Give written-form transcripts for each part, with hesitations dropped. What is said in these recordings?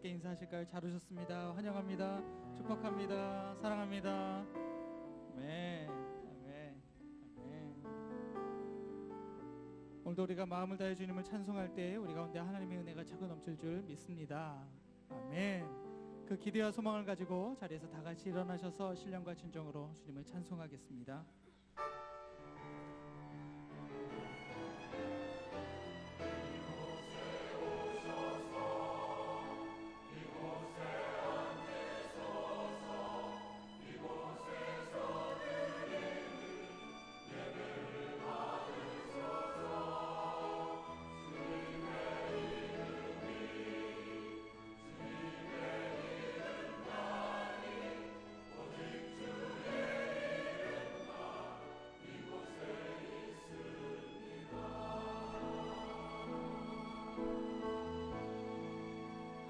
인사하실까요? 잘 오셨습니다. 환영합니다. 축복합니다. 사랑합니다. 아멘. 아멘. 아멘. 오늘도 우리가 마음을 다해 주님을 찬송할 때 우리 가운데 하나님의 은혜가 차고 넘칠 줄 믿습니다. 아멘. 그 기대와 소망을 가지고 자리에서 다 같이 일어나셔서 신령과 진정으로 주님을 찬송하겠습니다.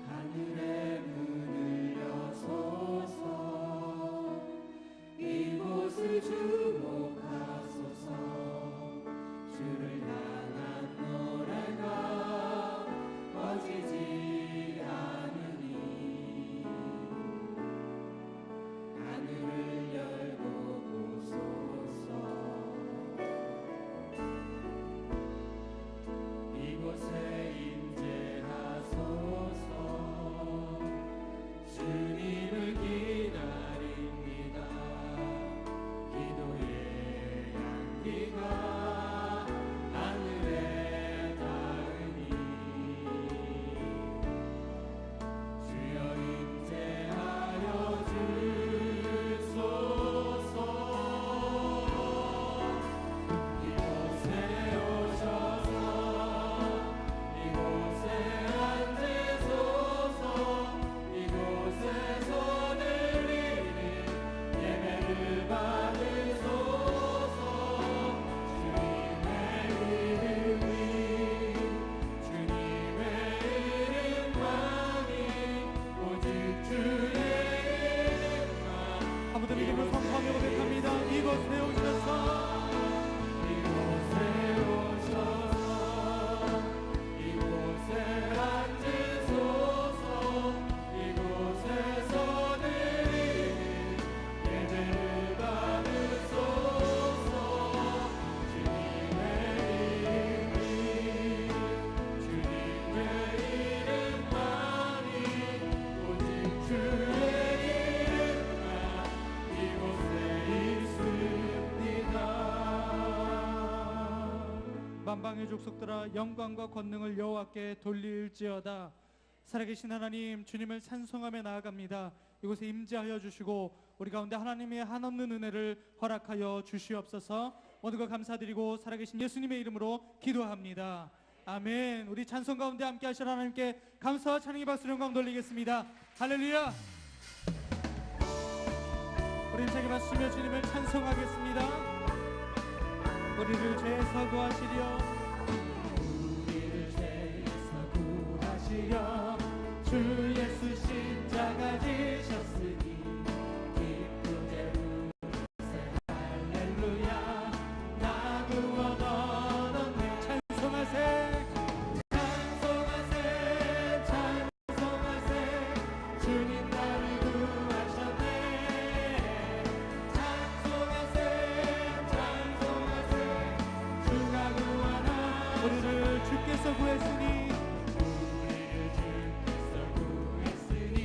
하늘의 문을 여소서 이곳을 주목하소서 주를 향한 노래가 꺼지지 않으니 하늘을 열고 보소서 이곳에 임재하소서 주님을 기다립니다. 기도의 향기가 하늘에 닿으니 주여 임재하여 주소서 이곳에 오셔서 이곳에 앉으소서 이곳에서 드리는 예배를 받으소서 주님의 이름만이 오직 주의 이름만 아무도 이름을 선포하며 고백합니다. 이곳에 오셔서 이곳에 오셔서 이곳에 앉으소서 이곳에서 드리는 예배를 받으소서 주님의 이름만이 오직 주의 이름만 이곳에 있습니다. 만방의 족속들아 영광과 권능을 여호와께 돌릴지어다. 살아계신 하나님, 주님을 찬송하며 나아갑니다. 이곳에 임재하여 주시고 우리 가운데 하나님의 한없는 은혜를 허락하여 주시옵소서. 모든 것 감사드리고 살아계신 예수님의 이름으로 기도합니다. 아멘. 우리 찬송 가운데 함께 하실 하나님께 감사와 찬양의 박수로 영광 돌리겠습니다. 할렐루야. 우리 힘차게 박수며 주님을 찬송하겠습니다. 우리를 죄에서 구하시려 우리를 죄에서 구하시려 주 예수 십자가 지셨으니 기쁘게 부르세 할렐루야 나 구원 얻었네 찬송하세. 찬송하세 찬송하세 주님 나를 구하셨네 찬송하세 찬송하세 주가 구원하셨네 우리를 주께서 구했으니 우리를 주께서 구했으니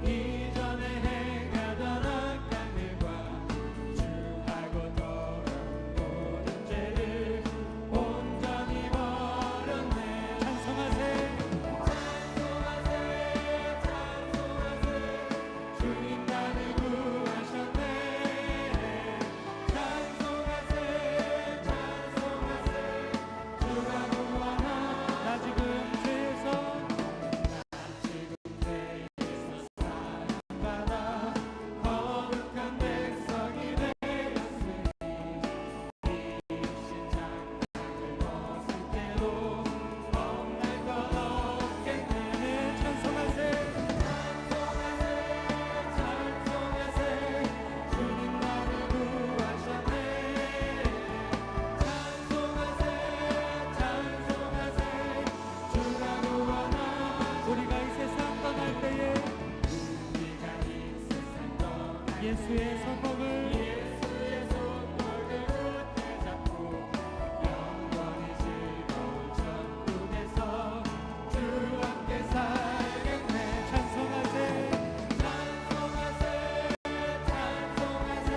이전에 행하던 악한 일과 주하고 더러운 모든 죄를 온전히 버렸네 찬송하세. 찬송하세 찬송하세 예수의 손목을 굳게 잡고 영원히 즐거운 천국에서 주와 함께 살겠네. 찬송하세 찬송하세 찬송하세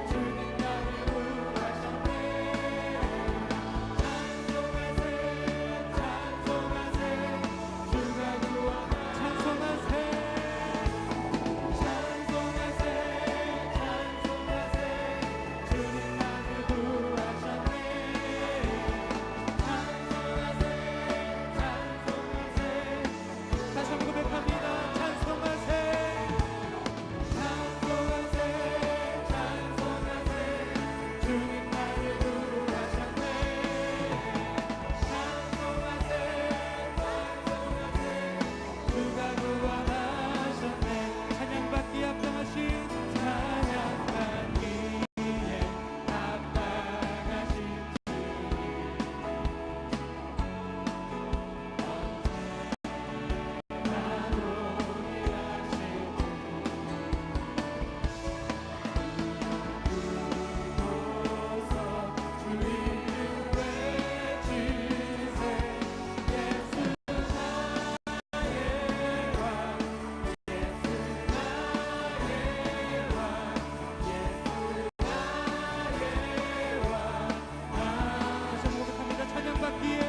주님 나를 구하셨네. 찬송하세 찬송하세 주가 구원하셨네. 찬송하세 다시 한번 고백합니다. 찬송하세 주님 나를 구하셨네. 주가 구원하셨네. 찬양받기에 합당하신 찬양받기에 합당하신 다시 한번 고백합니다. 찬양받기에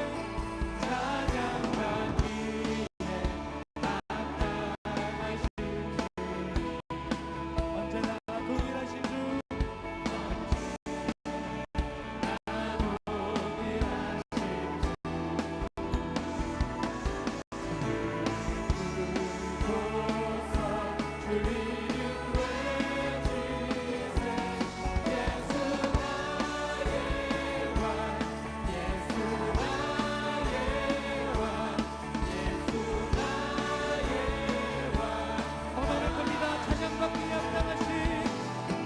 언제나 동일하신 주 고백합니다.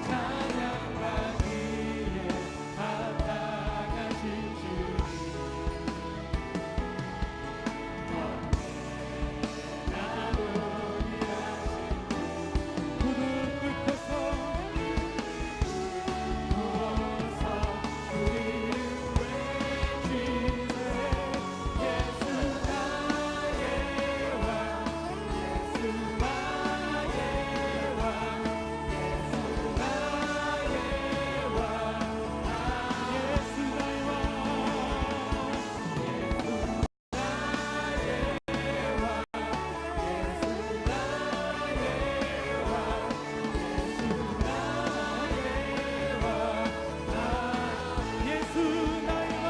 찬양받기에 합당하신 무릎 꿇고서 예수 나의 왕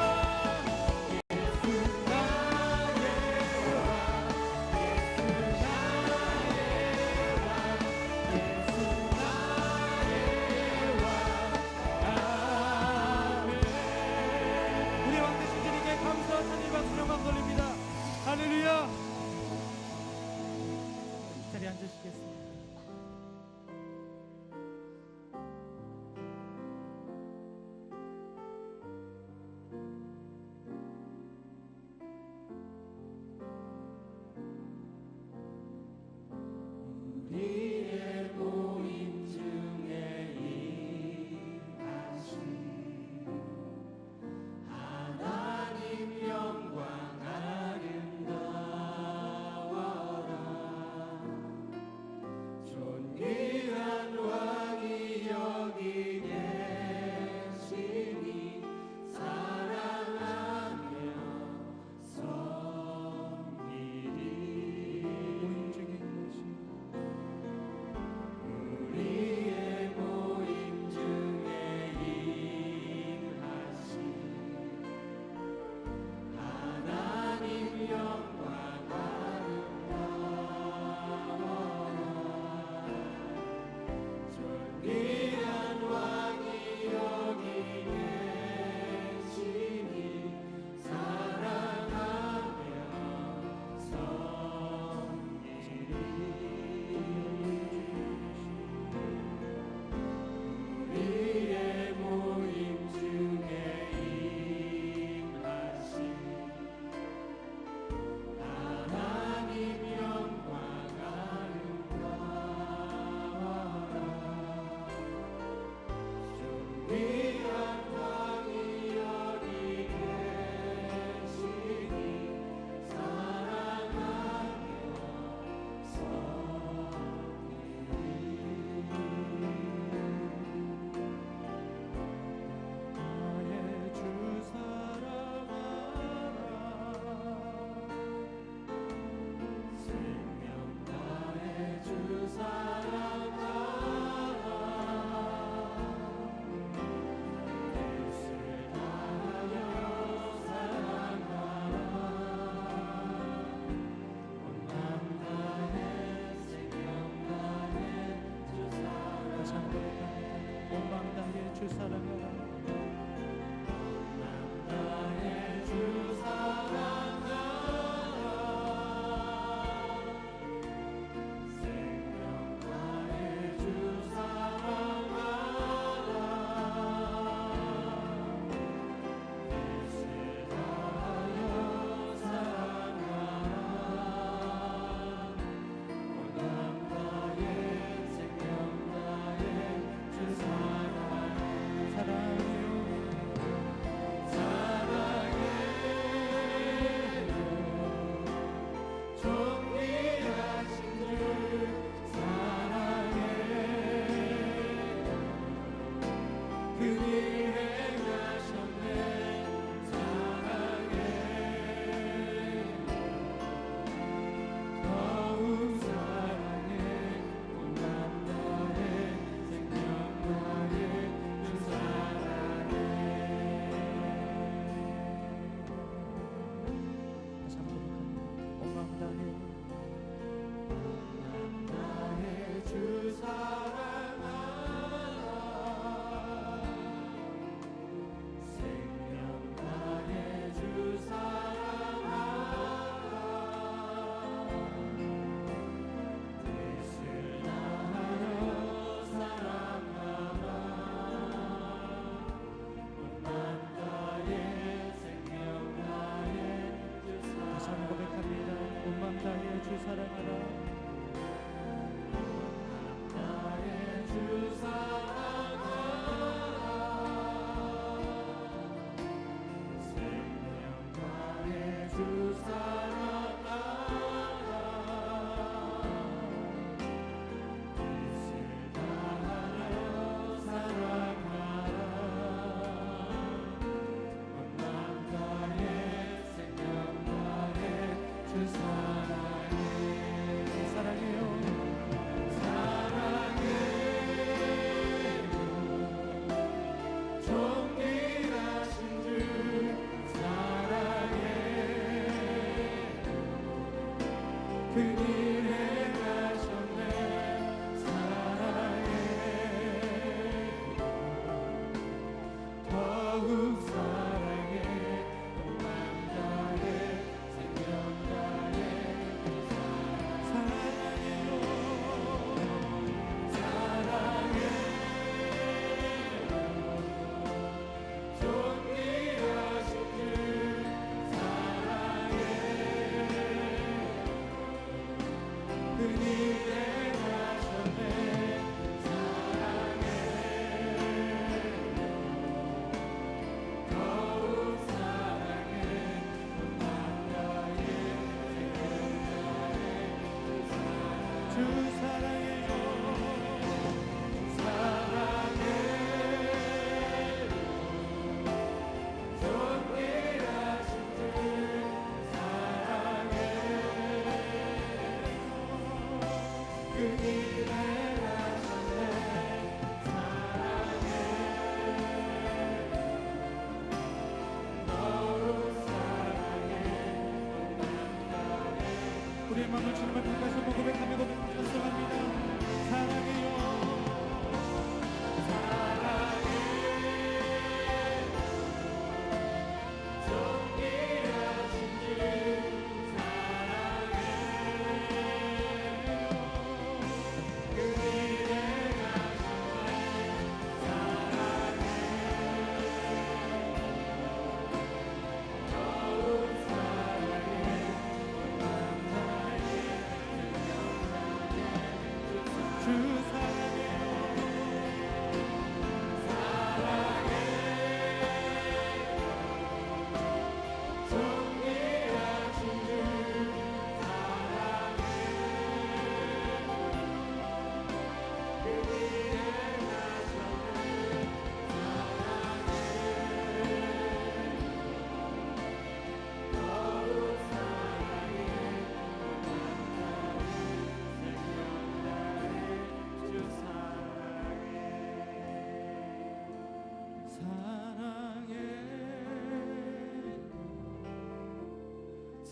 예수 나의 왕 우리 왕 되신 주님께 감사와 찬양 박수 영광 돌립니다. 할렐루야. 이 자리에 앉으시겠습니다. 우리의 모임 중에 일하신 하나님 영광 아름다워라. 존귀한 왕이 여기 계시니 사랑하며 섬기리. 모임 중에 계신 사랑해요. 우리의 마음을 주님을 가까이서 한번 고백하며 찬송합니다. 사랑해요. 주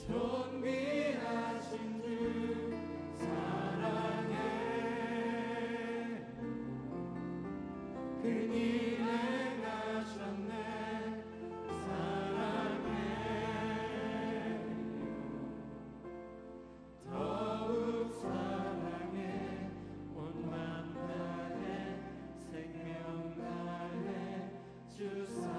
존귀하신 주 사랑해. 그니 행하셨네. 사랑해. 더욱 사랑해. 온 맘 다해 생명 다해 주 사랑해.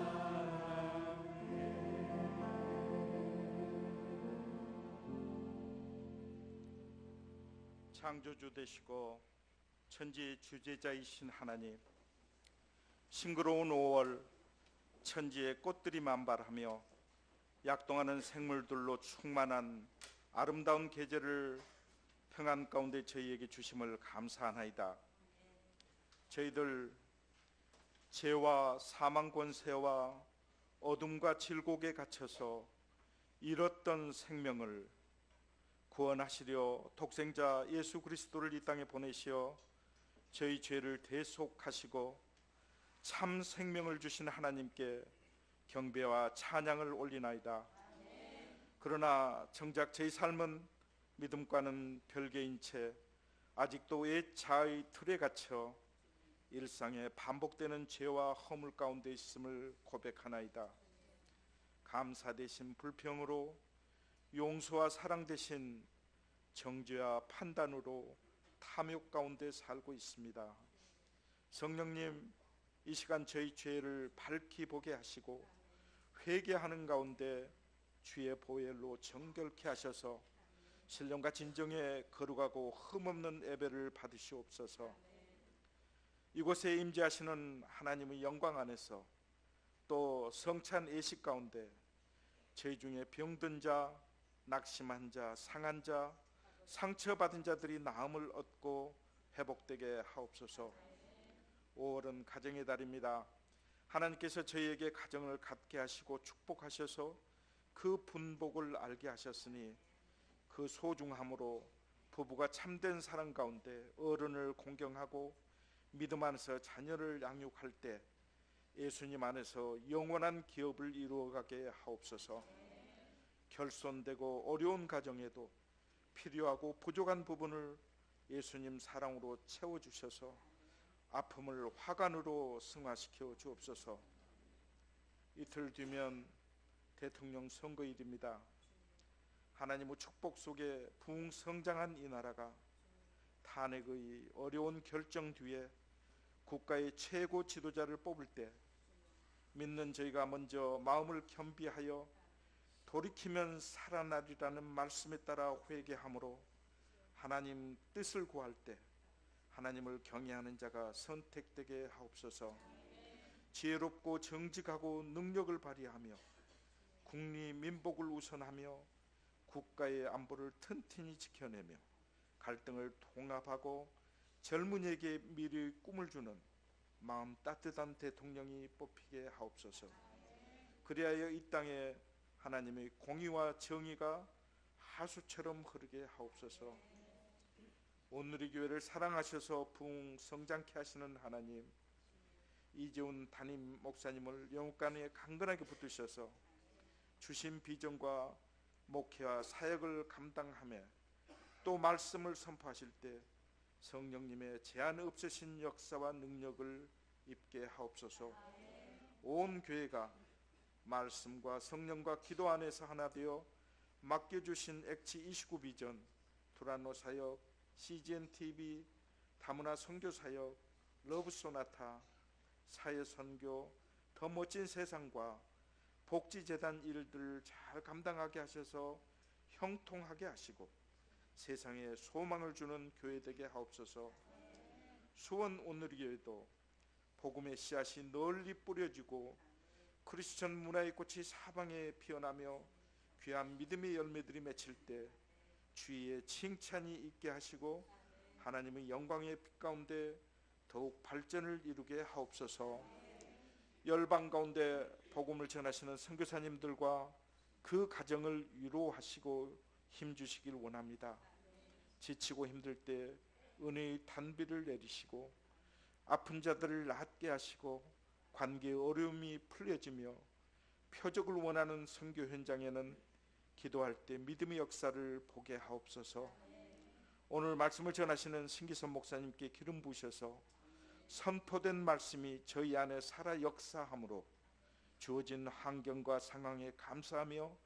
창조주 되시고 천지의 주재자이신 하나님, 싱그러운 5월 천지의 꽃들이 만발하며 약동하는 생물들로 충만한 아름다운 계절을 평안 가운데 저희에게 주심을 감사하나이다. 저희들 죄와 사망 권세와 어둠과 질곡에 갇혀서 잃었던 생명을 구원하시려 독생자 예수 그리스도를 이 땅에 보내시어 저희 죄를 대속하시고 참 생명을 주신 하나님께 경배와 찬양을 올리나이다. 그러나 정작 저희 삶은 믿음과는 별개인 채 아직도 옛 자아의 틀에 갇혀 일상에 반복되는 죄와 허물 가운데 있음을 고백하나이다. 감사 대신 불평으로, 용서와 사랑 대신 정죄와 판단으로 탐욕 가운데 살고 있습니다. 성령님, 이 시간 저희 죄를 밝히 보게 하시고 회개하는 가운데 주의 보혈로 정결케 하셔서 신령과 진정에 거룩하고 흠없는 예배를 받으시옵소서. 이곳에 임재하시는 하나님의 영광 안에서 또 성찬 예식 가운데 저희 중에 병든 자, 낙심한 자, 상한 자, 상처받은 자들이 나음을 얻고 회복되게 하옵소서. 5월은 가정의 달입니다. 하나님께서 저희에게 가정을 갖게 하시고 축복하셔서 그 분복을 알게 하셨으니 그 소중함으로 부부가 참된 사랑 가운데 어른을 공경하고 믿음 안에서 자녀를 양육할 때 예수님 안에서 영원한 기업을 이루어가게 하옵소서. 결손되고 어려운 가정에도 필요하고 부족한 부분을 예수님 사랑으로 채워주셔서 아픔을 화관으로 승화시켜 주옵소서. 이틀 뒤면 대통령 선거일입니다. 하나님의 축복 속에 부흥성장한 이 나라가 탄핵의 어려운 결정 뒤에 국가의 최고 지도자를 뽑을 때 믿는 저희가 먼저 마음을 겸비하여 돌이키면 살아나리라는 말씀에 따라 회개함으로 하나님 뜻을 구할 때 하나님을 경외하는 자가 선택되게 하옵소서. 지혜롭고 정직하고 능력을 발휘하며 국리 민복을 우선하며 국가의 안보를 튼튼히 지켜내며 갈등을 통합하고 젊은이에게 미래의 꿈을 주는 마음 따뜻한 대통령이 뽑히게 하옵소서. 그리하여 이 땅에 하나님의 공의와 정의가 하수처럼 흐르게 하옵소서. 오늘의 교회를 사랑하셔서 부흥 성장케 하시는 하나님, 이재훈 담임 목사님을 영육간에 강건하게 붙드셔서 주신 비전과 목회와 사역을 감당하며 또 말씀을 선포하실 때 성령님의 제한 없으신 역사와 능력을 입게 하옵소서. 온 교회가 말씀과 성령과 기도 안에서 하나 되어 맡겨주신 액치 29 비전, 두란노 사역, CGN TV, 다문화 선교 사역, 러브 소나타, 사회 선교, 더 멋진 세상과 복지재단 일들을 잘 감당하게 하셔서 형통하게 하시고 세상에 소망을 주는 교회 되게 하옵소서. 수원 오늘교회도 복음의 씨앗이 널리 뿌려지고 크리스천 문화의 꽃이 사방에 피어나며 귀한 믿음의 열매들이 맺힐 때 주위에 칭찬이 있게 하시고 하나님의 영광의 빛 가운데 더욱 발전을 이루게 하옵소서. 열방 가운데 복음을 전하시는 선교사님들과 그 가정을 위로하시고 힘주시길 원합니다. 지치고 힘들 때 은혜의 단비를 내리시고 아픈 자들을 낫게 하시고 관계의 어려움이 풀려지며 표적을 원하는 선교 현장에는 기도할 때 믿음의 역사를 보게 하옵소서. 오늘 말씀을 전하시는 신기선 목사님께 기름 부으셔서 선포된 말씀이 저희 안에 살아 역사함으로 주어진 환경과 상황에 감사하며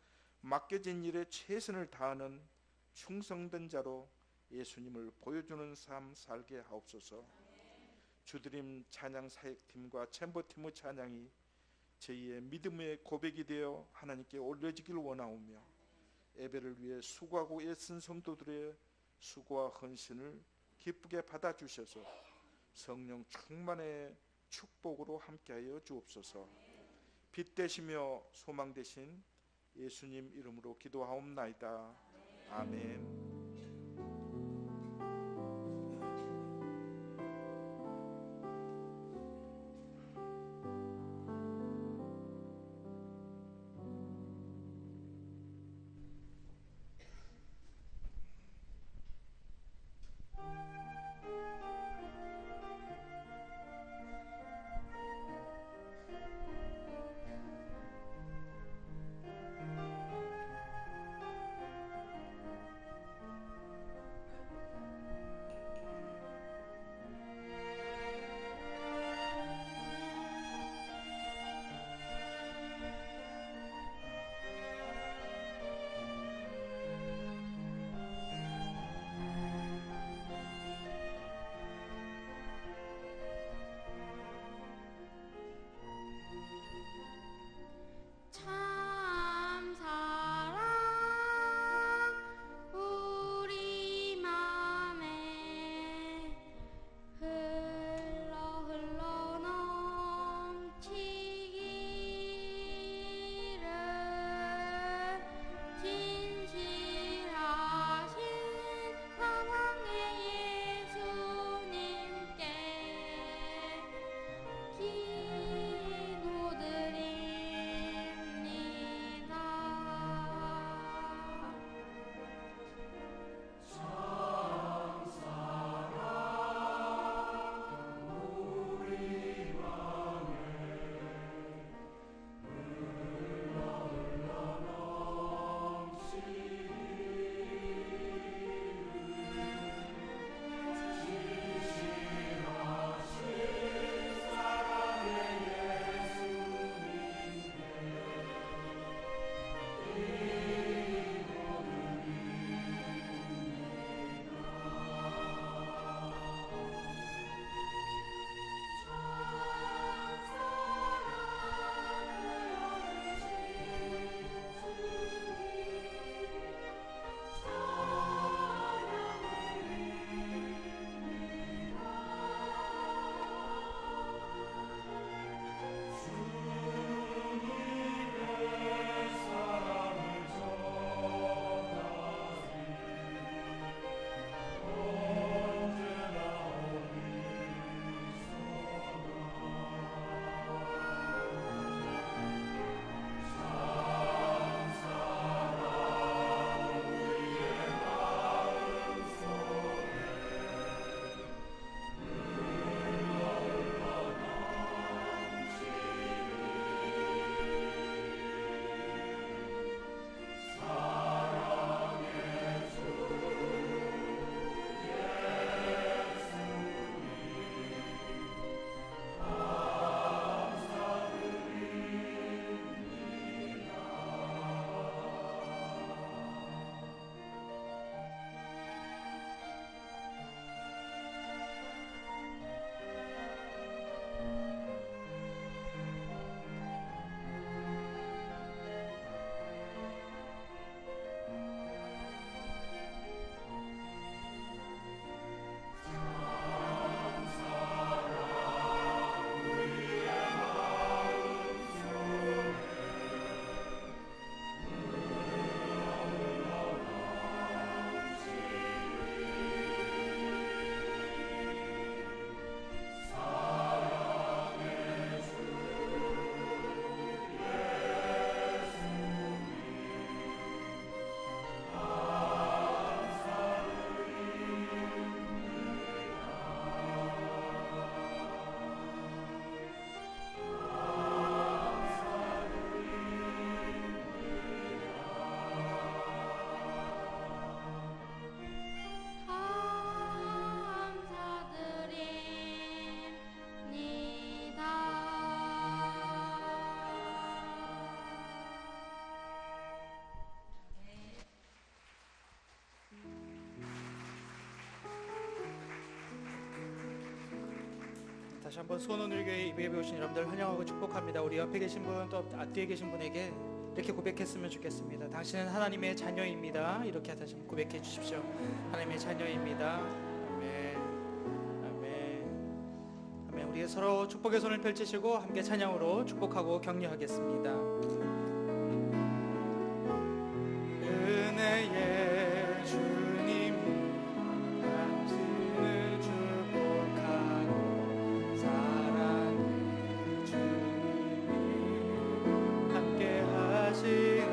맡겨진 일에 최선을 다하는 충성된 자로 예수님을 보여주는 삶 살게 하옵소서. 주드림 찬양 사역팀과 챔버팀의 찬양이 저희의 믿음의 고백이 되어 하나님께 올려지길 원하오며 예배를 위해 수고하고 애쓴 성도들의 수고와 헌신을 기쁘게 받아주셔서 성령 충만의 축복으로 함께하여 주옵소서. 빛 되시며 소망 되신 예수님 이름으로 기도하옵나이다. 아멘. 다시 한번 수원오늘교회 예배에 오신 여러분들 환영하고 축복합니다. 우리 옆에 계신 분, 또 앞뒤에 계신 분에게 이렇게 고백했으면 좋겠습니다. 당신은 하나님의 자녀입니다. 이렇게 다시 한번 고백해 주십시오. 하나님의 자녀입니다. 아멘. 아멘. 아멘. 우리 서로 축복의 손을 펼치시고 함께 찬양으로 축복하고 격려하겠습니다. 은혜의 주님 당신을 축복하고 사랑의 주님이 함께 하시네.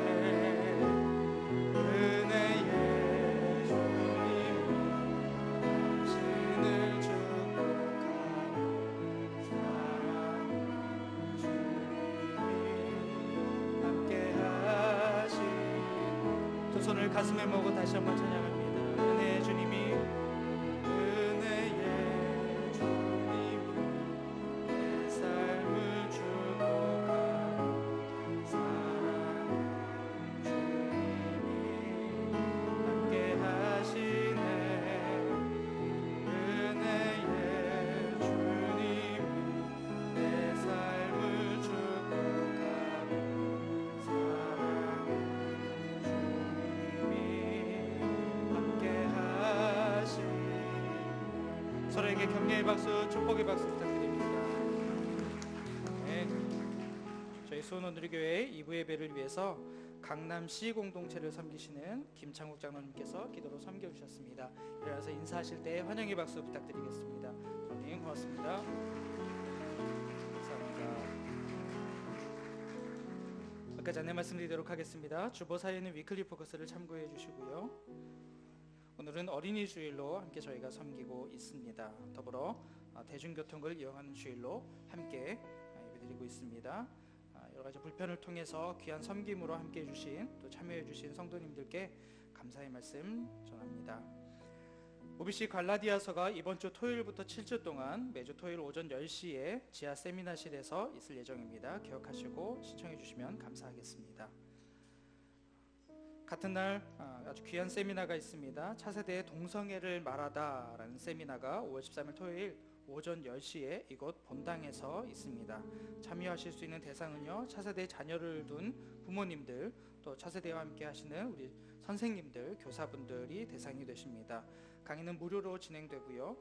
은혜의 주님 당신을 축복하고 사랑의 주님이 함께 하시네. 두 손을 가슴에 모으고 다시 한번 찬양합니다. 은혜의 주님이 내 삶을 축복하는 사랑의 주님이 함께 하시네. 은혜의 주님이 내 삶을 축복하는 사랑의 함께 하시네. 서로에게 격려의 박수, 축복의 박수 부탁드립니다. 네. 저희 수원오늘교회 2부 예배를 위해서 강남시 공동체를 섬기시는 김창국 장로님께서 기도로 섬겨주셨습니다. 일어나서 인사하실 때 환영의 박수 부탁드리겠습니다. 장로님 고맙습니다. 감사합니다. 아까 전에 말씀드리도록 하겠습니다. 주보 사이에는 위클리 포커스를 참고해 주시고요. 오늘은 어린이 주일로 함께 저희가 섬기고 있습니다. 더불어 대중교통을 이용하는 주일로 함께 예배드리고 있습니다. 여러 가지 불편을 통해서 귀한 섬김으로 함께 해주신, 또 참여해주신 성도님들께 감사의 말씀 전합니다. OBC 갈라디아서가 이번 주 토요일부터 7주 동안 매주 토요일 오전 10시에 지하 세미나실에서 있을 예정입니다. 기억하시고 신청해 주시면 감사하겠습니다. 같은 날 아주 귀한 세미나가 있습니다. 차세대의 동성애를 말하다 라는 세미나가 5월 13일 토요일 오전 10시에 이곳 본당에서 있습니다. 참여하실 수 있는 대상은요, 차세대 자녀를 둔 부모님들, 또 차세대와 함께 하시는 우리 선생님들, 교사분들이 대상이 되십니다. 강의는 무료로 진행되고요.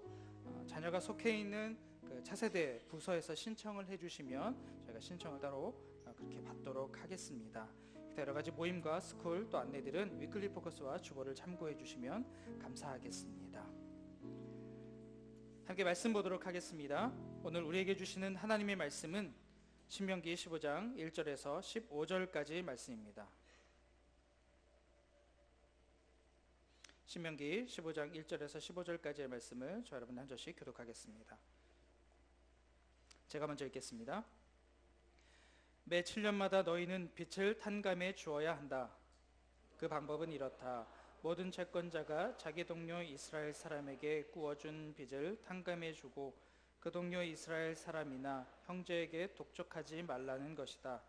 자녀가 속해 있는 그 차세대 부서에서 신청을 해주시면 저희가 신청을 따로 그렇게 받도록 하겠습니다. 여러 가지 모임과 스쿨 또 안내들은 위클리 포커스와 주보를 참고해 주시면 감사하겠습니다. 함께 말씀 보도록 하겠습니다. 오늘 우리에게 주시는 하나님의 말씀은 신명기 15장 1절에서 15절까지 말씀입니다. 신명기 15장 1절에서 15절까지의 말씀을 저 여러분 한 절씩 교독하겠습니다. 제가 먼저 읽겠습니다. 매 7년마다 너희는 빚을 탕감해 주어야 한다. 그 방법은 이렇다. 모든 채권자가 자기 동료 이스라엘 사람에게 꾸어준 빚을 탕감해 주고 그 동료 이스라엘 사람이나 형제에게 독촉하지 말라는 것이다.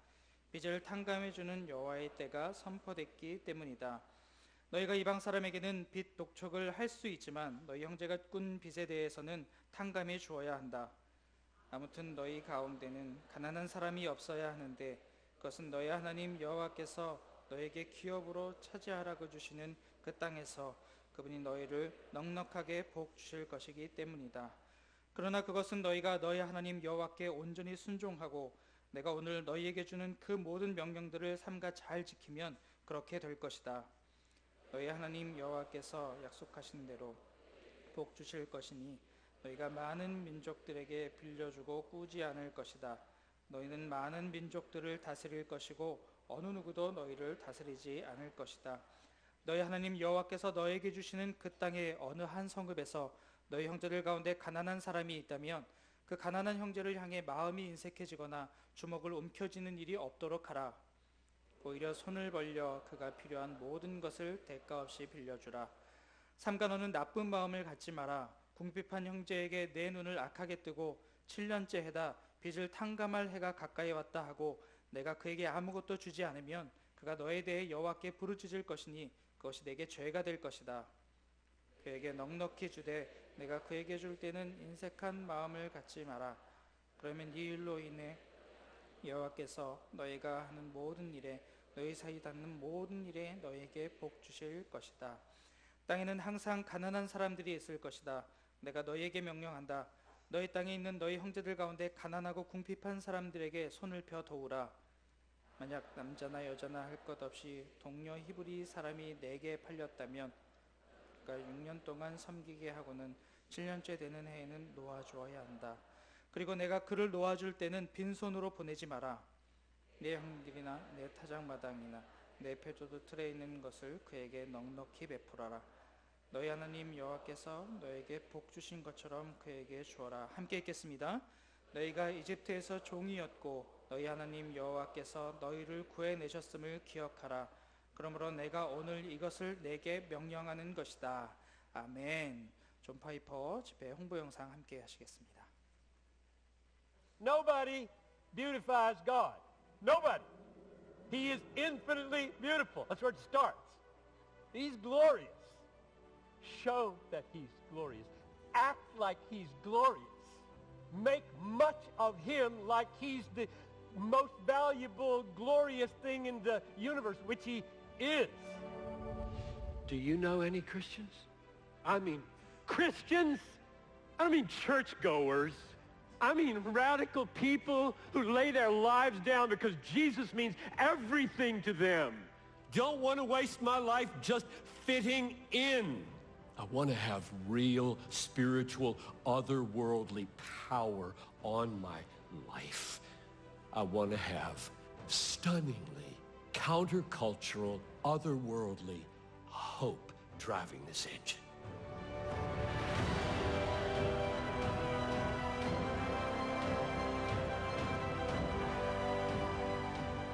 빚을 탕감해 주는 여호와의 때가 선포됐기 때문이다. 너희가 이방 사람에게는 빚 독촉을 할 수 있지만 너희 형제가 꾼 빚에 대해서는 탕감해 주어야 한다. 아무튼 너희 가운데는 가난한 사람이 없어야 하는데 그것은 너희 하나님 여호와께서 너에게 기업으로 차지하라고 주시는 그 땅에서 그분이 너희를 넉넉하게 복 주실 것이기 때문이다. 그러나 그것은 너희가 너희 하나님 여호와께 온전히 순종하고 내가 오늘 너희에게 주는 그 모든 명령들을 삼가 잘 지키면 그렇게 될 것이다. 너희 하나님 여호와께서 약속하신 대로 복 주실 것이니 너희가 많은 민족들에게 빌려주고 꾸지 않을 것이다. 너희는 많은 민족들을 다스릴 것이고 어느 누구도 너희를 다스리지 않을 것이다. 너희 하나님 여호와께서 너에게 주시는 그 땅의 어느 한 성읍에서 너희 형제들 가운데 가난한 사람이 있다면 그 가난한 형제를 향해 마음이 인색해지거나 주먹을 움켜쥐는 일이 없도록 하라. 오히려 손을 벌려 그가 필요한 모든 것을 대가 없이 빌려주라. 삼가 너는 나쁜 마음을 갖지 마라. 궁핍한 형제에게 내 눈을 악하게 뜨고 7년째 해다 빚을 탕감할 해가 가까이 왔다 하고 내가 그에게 아무것도 주지 않으면 그가 너에 대해 여호와께 부르짖을 것이니 그것이 내게 죄가 될 것이다. 그에게 넉넉히 주되 내가 그에게 줄 때는 인색한 마음을 갖지 마라. 그러면 이 일로 인해 여호와께서 너희가 하는 모든 일에 너희 사이 닿는 모든 일에 너희에게 복 주실 것이다. 땅에는 항상 가난한 사람들이 있을 것이다. 내가 너희에게 명령한다. 너희 땅에 있는 너희 형제들 가운데 가난하고 궁핍한 사람들에게 손을 펴 도우라. 만약 남자나 여자나 할 것 없이 동료 히브리 사람이 내게 팔렸다면 그가 6년 동안 섬기게 하고는 7년째 되는 해에는 놓아주어야 한다. 그리고 내가 그를 놓아줄 때는 빈손으로 보내지 마라. 내 형들이나 내 타작마당이나 내 표조도 틀에 있는 것을 그에게 넉넉히 베풀어라. 너희 하나님 여호와께서 너에게 복 주신 것처럼 그에게 주어라. 함께 읽겠습니다. 너희가 이집트에서 종이었고 너희 하나님 여호와께서 너희를 구해내셨음을 기억하라. 그러므로 내가 오늘 이것을 내게 명령하는 것이다. 아멘. 존 파이퍼 집회 홍보 영상 함께 하시겠습니다. Nobody beautifies God. Nobody. He is infinitely beautiful. That's where it starts. He's glorious. Show that he's glorious. Act like he's glorious. Make much of him like he's the most valuable, glorious thing in the universe, which he is. Do you know any Christians? I mean, Christians? I don't mean churchgoers. I mean radical people who lay their lives down because Jesus means everything to them. Don't want to waste my life just fitting in. I want to have real, spiritual, otherworldly power on my life. I want to have stunningly countercultural, otherworldly hope driving this engine.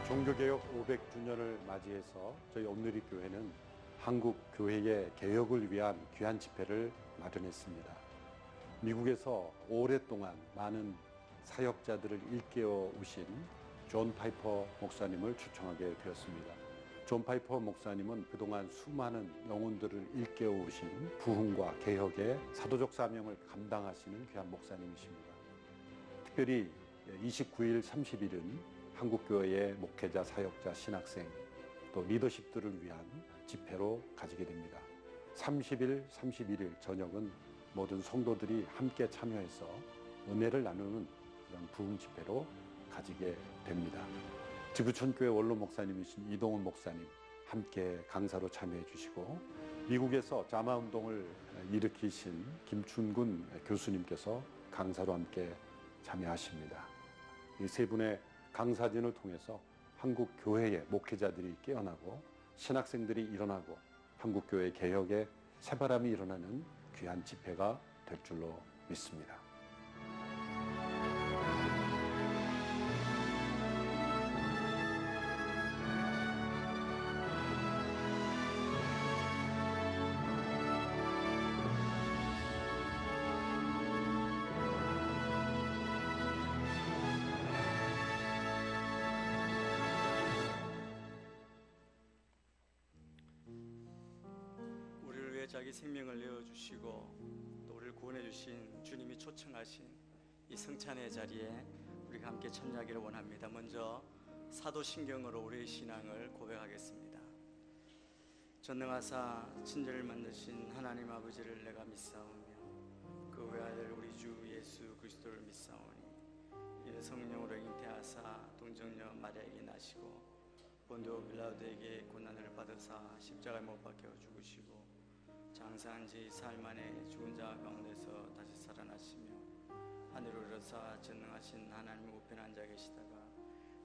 종교개혁 500주년을 맞이해서 저희 온누리 교회는 한국 교회의 개혁을 위한 귀한 집회를 마련했습니다. 미국에서 오랫동안 많은 사역자들을 일깨워 오신 존 파이퍼 목사님을 초청하게 되었습니다. 존 파이퍼 목사님은 그동안 수많은 영혼들을 일깨워 오신 부흥과 개혁의 사도적 사명을 감당하시는 귀한 목사님이십니다. 특별히 29일, 30일은 한국교회의 목회자, 사역자, 신학생, 또 리더십들을 위한 집회로 가지게 됩니다. 30일, 31일 저녁은 모든 성도들이 함께 참여해서 은혜를 나누는 그런 부흥 집회로 가지게 됩니다. 지구촌교회 원로 목사님이신 이동훈 목사님 함께 강사로 참여해 주시고, 미국에서 자마운동을 일으키신 김춘군 교수님께서 강사로 함께 참여하십니다. 이 세 분의 강사진을 통해서 한국 교회의 목회자들이 깨어나고 신학생들이 일어나고 한국 교회 개혁의 새바람이 일어나는 귀한 집회가 될 줄로 믿습니다. 자기 생명을 내어주시고 또 우리를 구원해주신 주님이 초청하신 이 성찬의 자리에 우리가 함께 참여하기를 원합니다. 먼저 사도신경으로 우리의 신앙을 고백하겠습니다. 전능하사 친절을 만드신 하나님 아버지를 내가 믿사오며 그 외아들 우리 주 예수 그리스도를 믿사오니 이에 성령으로 잉태하사 동정녀 마리아에게 나시고 본디오 빌라도에게 고난을 받으사 십자가에 못 박혀 죽으시고 장사한 지 사흘 만에 죽은 자 가운데서 다시 살아나시며 하늘로 오르사 전능하신 하나님 우편에 앉아 계시다가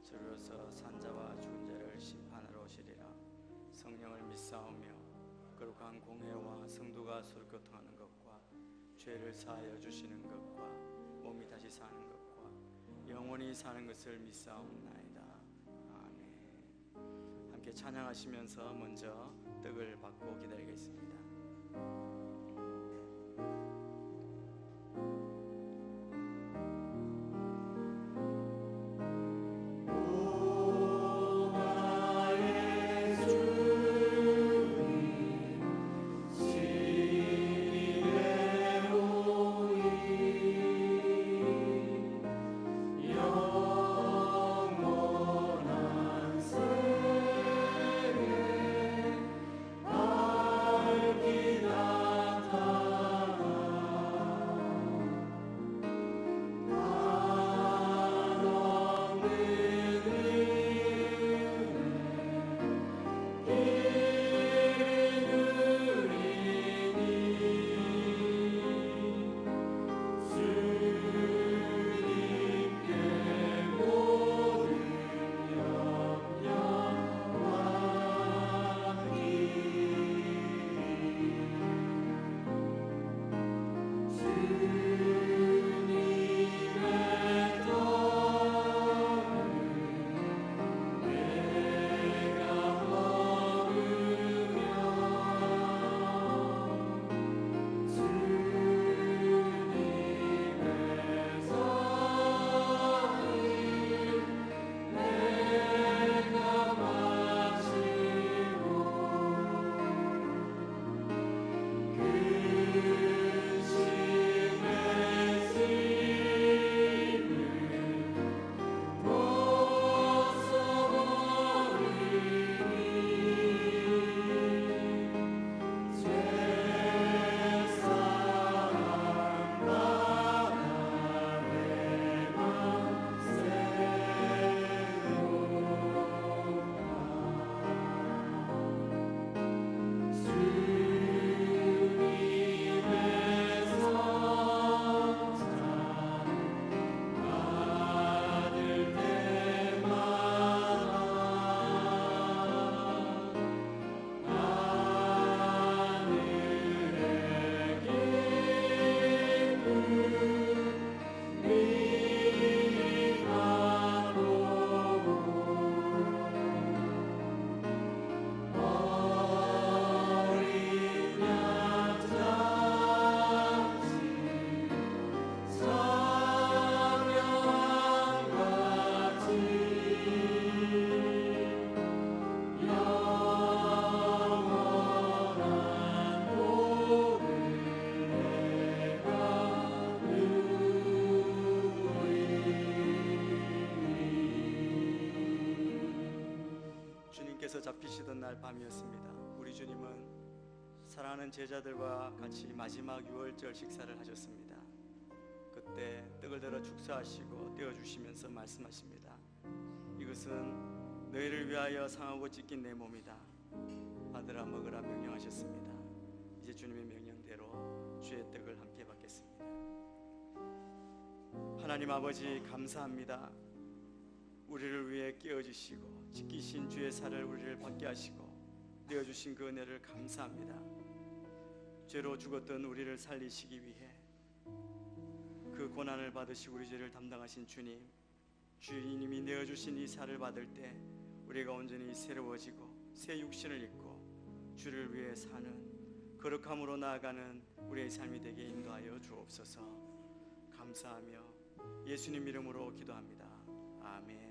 저리로서 산자와 죽은 자를 심판하러 오시리라. 성령을 믿사오며 거룩한 공회와 성도가 서로 교통하는 것과 죄를 사하여 주시는 것과 몸이 다시 사는 것과 영원히 사는 것을 믿사옵나이다. 아멘. 함께 찬양하시면서 먼저 떡을 받고 기다리겠습니다. 주 잡히시던 날 밤이었습니다. 우리 주님은 사랑하는 제자들과 같이 마지막 유월절 식사를 하셨습니다. 그때 떡을 들어 축사하시고 떼어주시면서 말씀하십니다. 이것은 너희를 위하여 상하고 찢긴 내 몸이다. 아들아 먹으라 명령하셨습니다. 이제 주님의 명령대로 주의 떡을 함께 받겠습니다. 하나님 아버지 감사합니다. 우리를 위해 깨어주시고 지키신 주의 살을 우리를 받게 하시고 떼어주신 그 은혜를 감사합니다. 죄로 죽었던 우리를 살리시기 위해 그 고난을 받으시고 우리 죄를 담당하신 주님, 주님이 내어주신 이 살을 받을 때 우리가 온전히 새로워지고 새 육신을 입고 주를 위해 사는 거룩함으로 나아가는 우리의 삶이 되게 인도하여 주옵소서. 감사하며 예수님 이름으로 기도합니다. 아멘.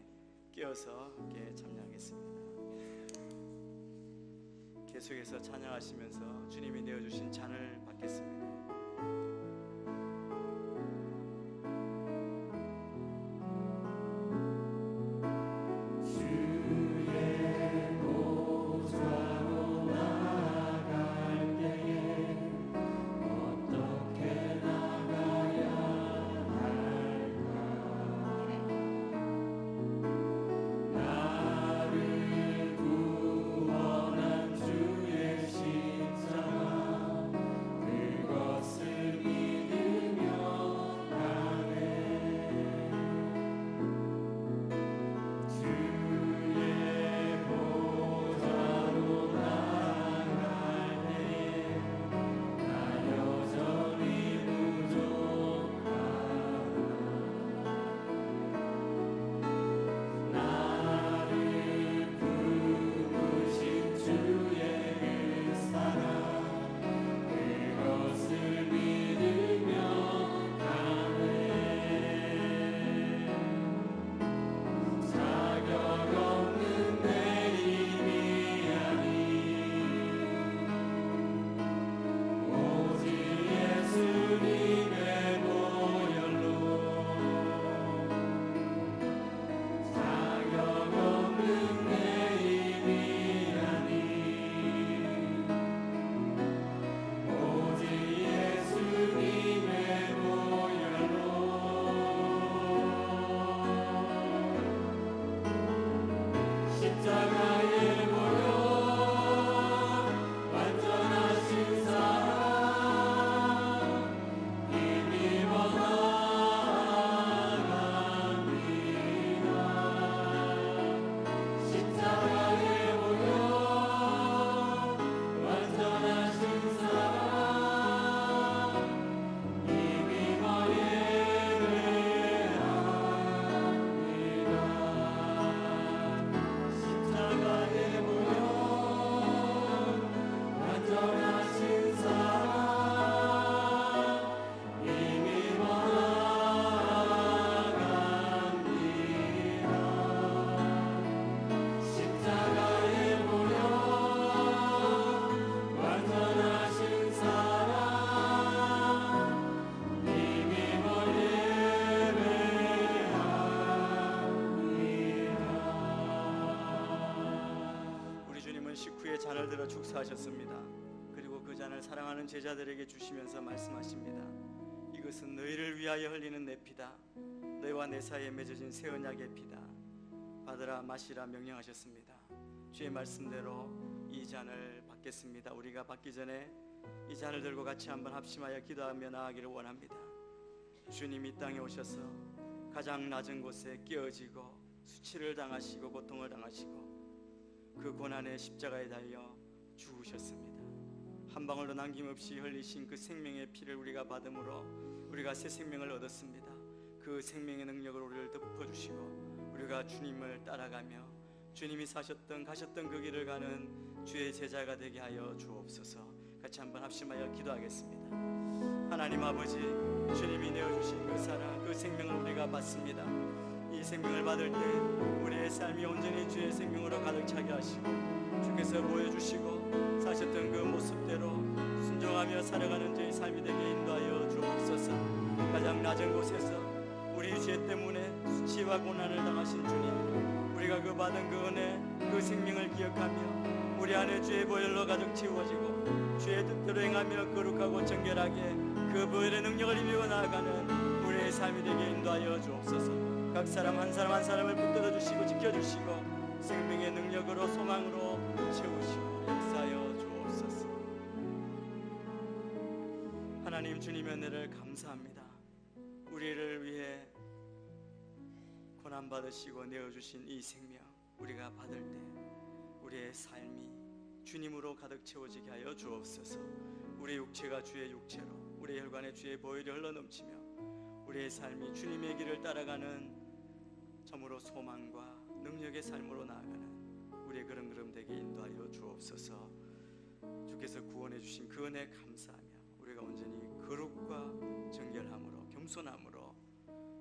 깨어서 함께 참여하겠습니다. 계속해서 찬양하시면서 주님이 내어주신 잔을 받겠습니다. 잔을 들어 축사하셨습니다. 그리고 그 잔을 사랑하는 제자들에게 주시면서 말씀하십니다. 이것은 너희를 위하여 흘리는 내 피다. 너희와 내 사이에 맺어진 새 언약의 피다. 받으라 마시라 명령하셨습니다. 주의 말씀대로 이 잔을 받겠습니다. 우리가 받기 전에 이 잔을 들고 같이 한번 합심하여 기도하며 나아가기를 원합니다. 주님이 이 땅에 오셔서 가장 낮은 곳에 깨어지고 수치를 당하시고 고통을 당하시고 그 고난의 십자가에 달려 죽으셨습니다. 한 방울도 남김없이 흘리신 그 생명의 피를 우리가 받음으로 우리가 새 생명을 얻었습니다. 그 생명의 능력으로 우리를 덮어주시고 우리가 주님을 따라가며 주님이 사셨던 가셨던 그 길을 가는 주의 제자가 되게 하여 주옵소서. 같이 한번 합심하여 기도하겠습니다. 하나님 아버지, 주님이 내어주신 그 사랑, 그 생명을 우리가 받습니다. 이 생명을 받을 때 우리의 삶이 온전히 주의 생명으로 가득 차게 하시고 주께서 보여주시고 사셨던 그 모습대로 순종하며 살아가는 저희 삶이 되게 인도하여 주옵소서. 가장 낮은 곳에서 우리 죄 때문에 수치와 고난을 당하신 주님, 우리가 그 받은 그 은혜 그 생명을 기억하며 우리 안에 주의 보혈로 가득 채워지고 주의 뜻대로 행하며 거룩하고 정결하게 그 보혈의 능력을 입어 나아가는 우리의 삶이 되게 인도하여 주옵소서. 각 사람 한 사람 한 사람을 붙들어 주시고 지켜주시고 생명의 능력으로 소망으로 채우시고 역사하여 주옵소서. 하나님, 주님의 은혜를 감사합니다. 우리를 위해 고난받으시고 내어주신 이 생명 우리가 받을 때 우리의 삶이 주님으로 가득 채워지게 하여 주옵소서. 우리의 육체가 주의 육체로, 우리의 혈관에 주의 보혈이 흘러넘치며 우리의 삶이 주님의 길을 따라가는 참으로 소망과 능력의 삶으로 나아가는 우리의 그런 걸음 되게 인도하여 주옵소서. 주께서 구원해 주신 그 은혜 감사하며 우리가 온전히 거룩과 정결함으로 겸손함으로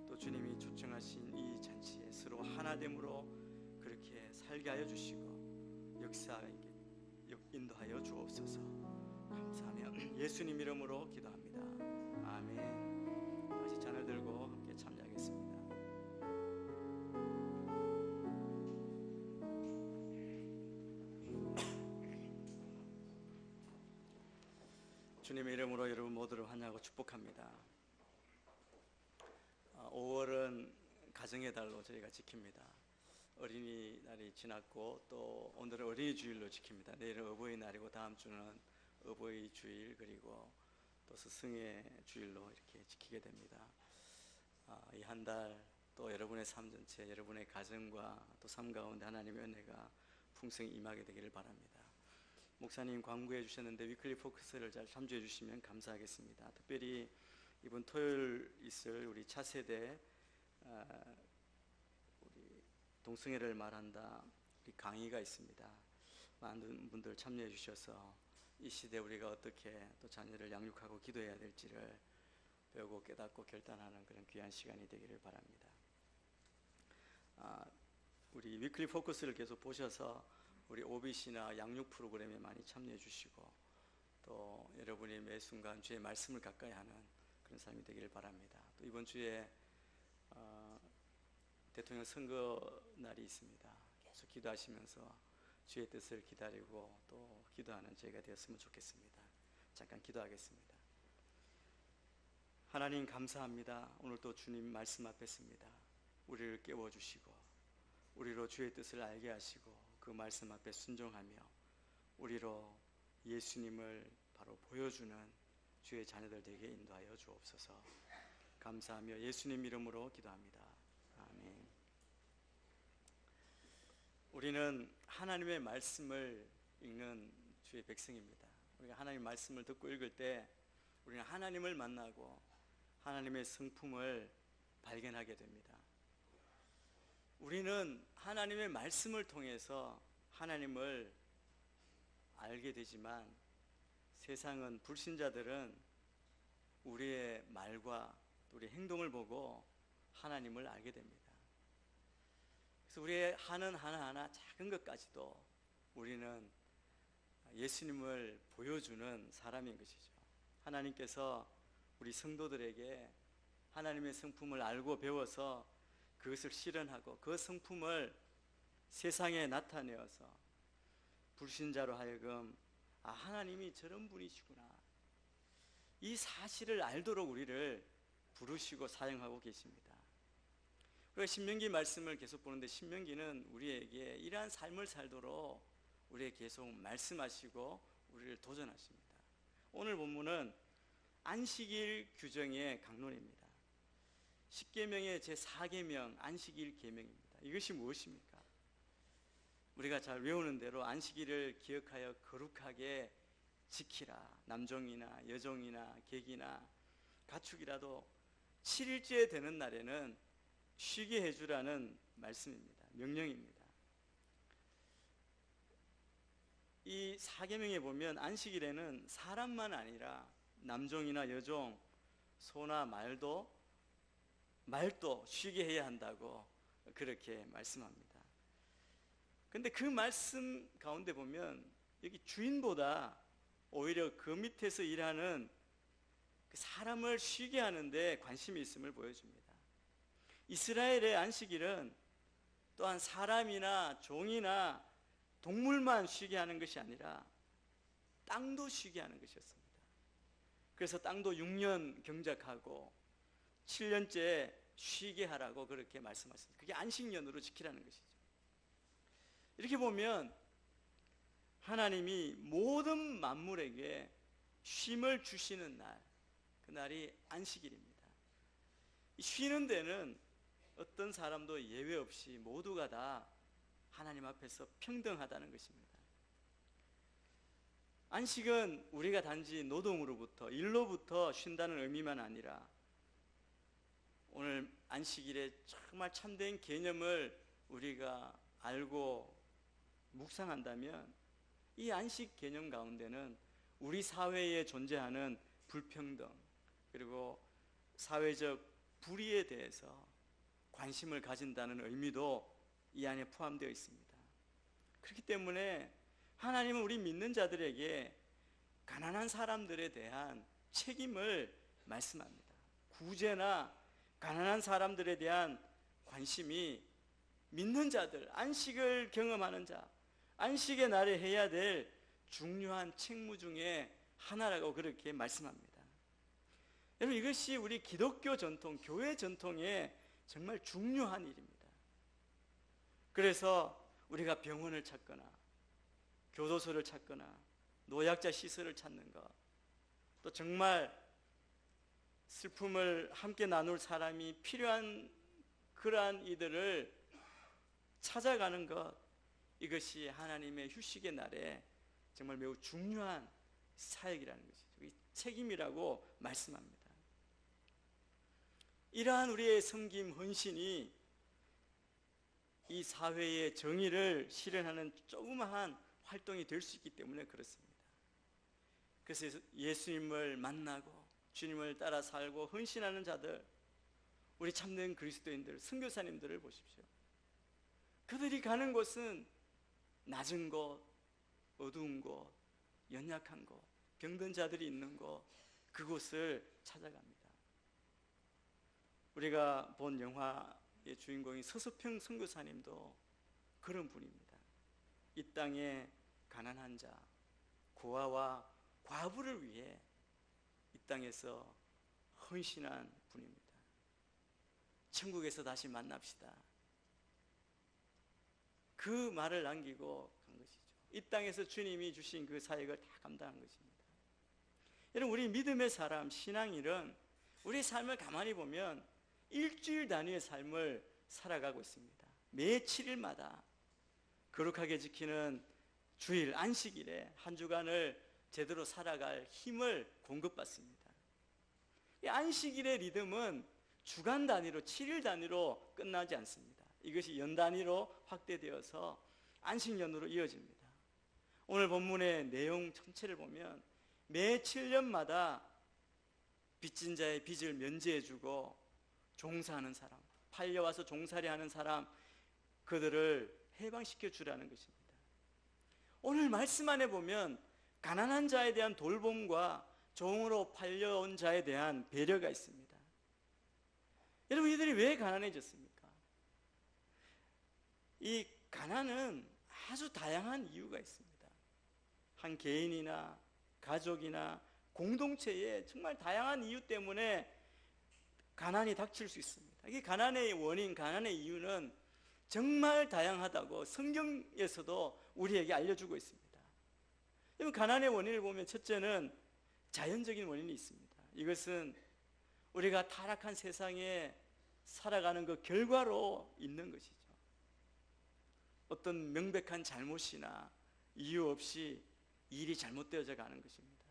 또 주님이 초청하신 이 잔치에 서로 하나됨으로 그렇게 살게 하여 주시고 역사하게 인도하여 주옵소서. 감사하며 예수님 이름으로 기도합니다. 아멘. 다시 잔을 들고 함께 참여하겠습니다. 주님의 이름으로 여러분 모두를 환영하고 축복합니다. 5월은 가정의 달로 저희가 지킵니다. 어린이날이 지났고 또 오늘은 어린이 주일로 지킵니다. 내일은 어버이날이고 다음 주는 어버이 주일 그리고 또 스승의 주일로 이렇게 지키게 됩니다. 이 한 달 또 여러분의 삶 전체, 여러분의 가정과 또 삶 가운데 하나님의 은혜가 풍성히 임하게 되기를 바랍니다. 목사님 광고해 주셨는데 위클리 포커스를 잘 참조해 주시면 감사하겠습니다. 특별히 이번 토요일 있을 우리 차세대 우리 동성애를 말한다 우리 강의가 있습니다. 많은 분들 참여해 주셔서 이 시대 우리가 어떻게 또 자녀를 양육하고 기도해야 될지를 배우고 깨닫고 결단하는 그런 귀한 시간이 되기를 바랍니다. 우리 위클리 포커스를 계속 보셔서 우리 OBC나 양육 프로그램에 많이 참여해 주시고 또 여러분이 매 순간 주의 말씀을 가까이 하는 그런 삶이 되기를 바랍니다. 또 이번 주에 대통령 선거 날이 있습니다. 계속 기도하시면서 주의 뜻을 기다리고 또 기도하는 저희가 되었으면 좋겠습니다. 잠깐 기도하겠습니다. 하나님 감사합니다. 오늘 또 주님 말씀 앞에 습니다. 우리를 깨워주시고 우리로 주의 뜻을 알게 하시고 그 말씀 앞에 순종하며 우리로 예수님을 바로 보여주는 주의 자녀들 되게 인도하여 주옵소서. 감사하며 예수님 이름으로 기도합니다. 아멘. 우리는 하나님의 말씀을 읽는 주의 백성입니다. 우리가 하나님의 말씀을 듣고 읽을 때 우리는 하나님을 만나고 하나님의 성품을 발견하게 됩니다. 우리는 하나님의 말씀을 통해서 하나님을 알게 되지만 세상은 불신자들은 우리의 말과 우리의 행동을 보고 하나님을 알게 됩니다. 그래서 우리의 하는 하나하나 작은 것까지도 우리는 예수님을 보여주는 사람인 것이죠. 하나님께서 우리 성도들에게 하나님의 성품을 알고 배워서 그것을 실현하고 그 성품을 세상에 나타내어서 불신자로 하여금 하나님이 저런 분이시구나 이 사실을 알도록 우리를 부르시고 사용하고 계십니다. 우리가 신명기 말씀을 계속 보는데 신명기는 우리에게 이러한 삶을 살도록 우리에게 계속 말씀하시고 우리를 도전하십니다. 오늘 본문은 안식일 규정의 강론입니다. 10계명의 제4계명 안식일 계명입니다. 이것이 무엇입니까? 우리가 잘 외우는 대로 안식일을 기억하여 거룩하게 지키라. 남종이나 여종이나 객이나 가축이라도 7일째 되는 날에는 쉬게 해주라는 말씀입니다. 명령입니다. 이 4계명에 보면 안식일에는 사람만 아니라 남종이나 여종, 소나 말도 쉬게 해야 한다고 그렇게 말씀합니다. 근데 그 말씀 가운데 보면 여기 주인보다 오히려 그 밑에서 일하는 그 사람을 쉬게 하는데 관심이 있음을 보여줍니다. 이스라엘의 안식일은 또한 사람이나 종이나 동물만 쉬게 하는 것이 아니라 땅도 쉬게 하는 것이었습니다. 그래서 땅도 6년 경작하고 7년째 쉬게 하라고 그렇게 말씀하셨습니다. 그게 안식년으로 지키라는 것이죠. 이렇게 보면 하나님이 모든 만물에게 쉼을 주시는 날, 그날이 안식일입니다. 쉬는 데는 어떤 사람도 예외 없이 모두가 다 하나님 앞에서 평등하다는 것입니다. 안식은 우리가 단지 노동으로부터, 일로부터 쉰다는 의미만 아니라 오늘 안식일에 정말 참된 개념을 우리가 알고 묵상한다면 이 안식 개념 가운데는 우리 사회에 존재하는 불평등, 그리고 사회적 불의에 대해서 관심을 가진다는 의미도 이 안에 포함되어 있습니다. 그렇기 때문에 하나님은 우리 믿는 자들에게 가난한 사람들에 대한 책임을 말씀합니다. 구제나 가난한 사람들에 대한 관심이 믿는 자들, 안식을 경험하는 자, 안식의 날에 해야 될 중요한 책무 중에 하나라고 그렇게 말씀합니다. 여러분, 이것이 우리 기독교 전통, 교회 전통의 정말 중요한 일입니다. 그래서 우리가 병원을 찾거나 교도소를 찾거나 노약자 시설을 찾는 것, 또 정말 슬픔을 함께 나눌 사람이 필요한 그러한 이들을 찾아가는 것, 이것이 하나님의 휴식의 날에 정말 매우 중요한 사역이라는 것이죠. 책임이라고 말씀합니다. 이러한 우리의 섬김, 헌신이 이 사회의 정의를 실현하는 조그마한 활동이 될 수 있기 때문에 그렇습니다. 그래서 예수님을 만나고 주님을 따라 살고 헌신하는 자들, 우리 참된 그리스도인들, 선교사님들을 보십시오. 그들이 가는 곳은 낮은 곳, 어두운 곳, 연약한 곳, 병든 자들이 있는 곳, 그곳을 찾아갑니다. 우리가 본 영화의 주인공인 서수평 선교사님도 그런 분입니다. 이 땅에 가난한 자, 고아와 과부를 위해 이 땅에서 헌신한 분입니다. 천국에서 다시 만납시다, 그 말을 남기고 간 것이죠. 이 땅에서 주님이 주신 그 사역을 다 감당한 것입니다. 여러분, 우리 믿음의 사람, 신앙인은 우리 삶을 가만히 보면 일주일 단위의 삶을 살아가고 있습니다. 매 7일마다 거룩하게 지키는 주일, 안식일에 한 주간을 제대로 살아갈 힘을 공급받습니다. 이 안식일의 리듬은 주간 단위로, 7일 단위로 끝나지 않습니다. 이것이 연 단위로 확대되어서 안식년으로 이어집니다. 오늘 본문의 내용 전체를 보면 매 7년마다 빚진 자의 빚을 면제해주고 종사하는 사람, 팔려와서 종살이 하는 사람, 그들을 해방시켜 주라는 것입니다. 오늘 말씀 안에 보면 가난한 자에 대한 돌봄과 종으로 팔려온 자에 대한 배려가 있습니다. 여러분, 이들이 왜 가난해졌습니까? 이 가난은 아주 다양한 이유가 있습니다. 한 개인이나 가족이나 공동체에 정말 다양한 이유 때문에 가난이 닥칠 수 있습니다. 이 가난의 원인, 가난의 이유는 정말 다양하다고 성경에서도 우리에게 알려주고 있습니다. 여러분, 가난의 원인을 보면 첫째는 자연적인 원인이 있습니다. 이것은 우리가 타락한 세상에 살아가는 그 결과로 있는 것이죠. 어떤 명백한 잘못이나 이유 없이 일이 잘못되어져 가는 것입니다.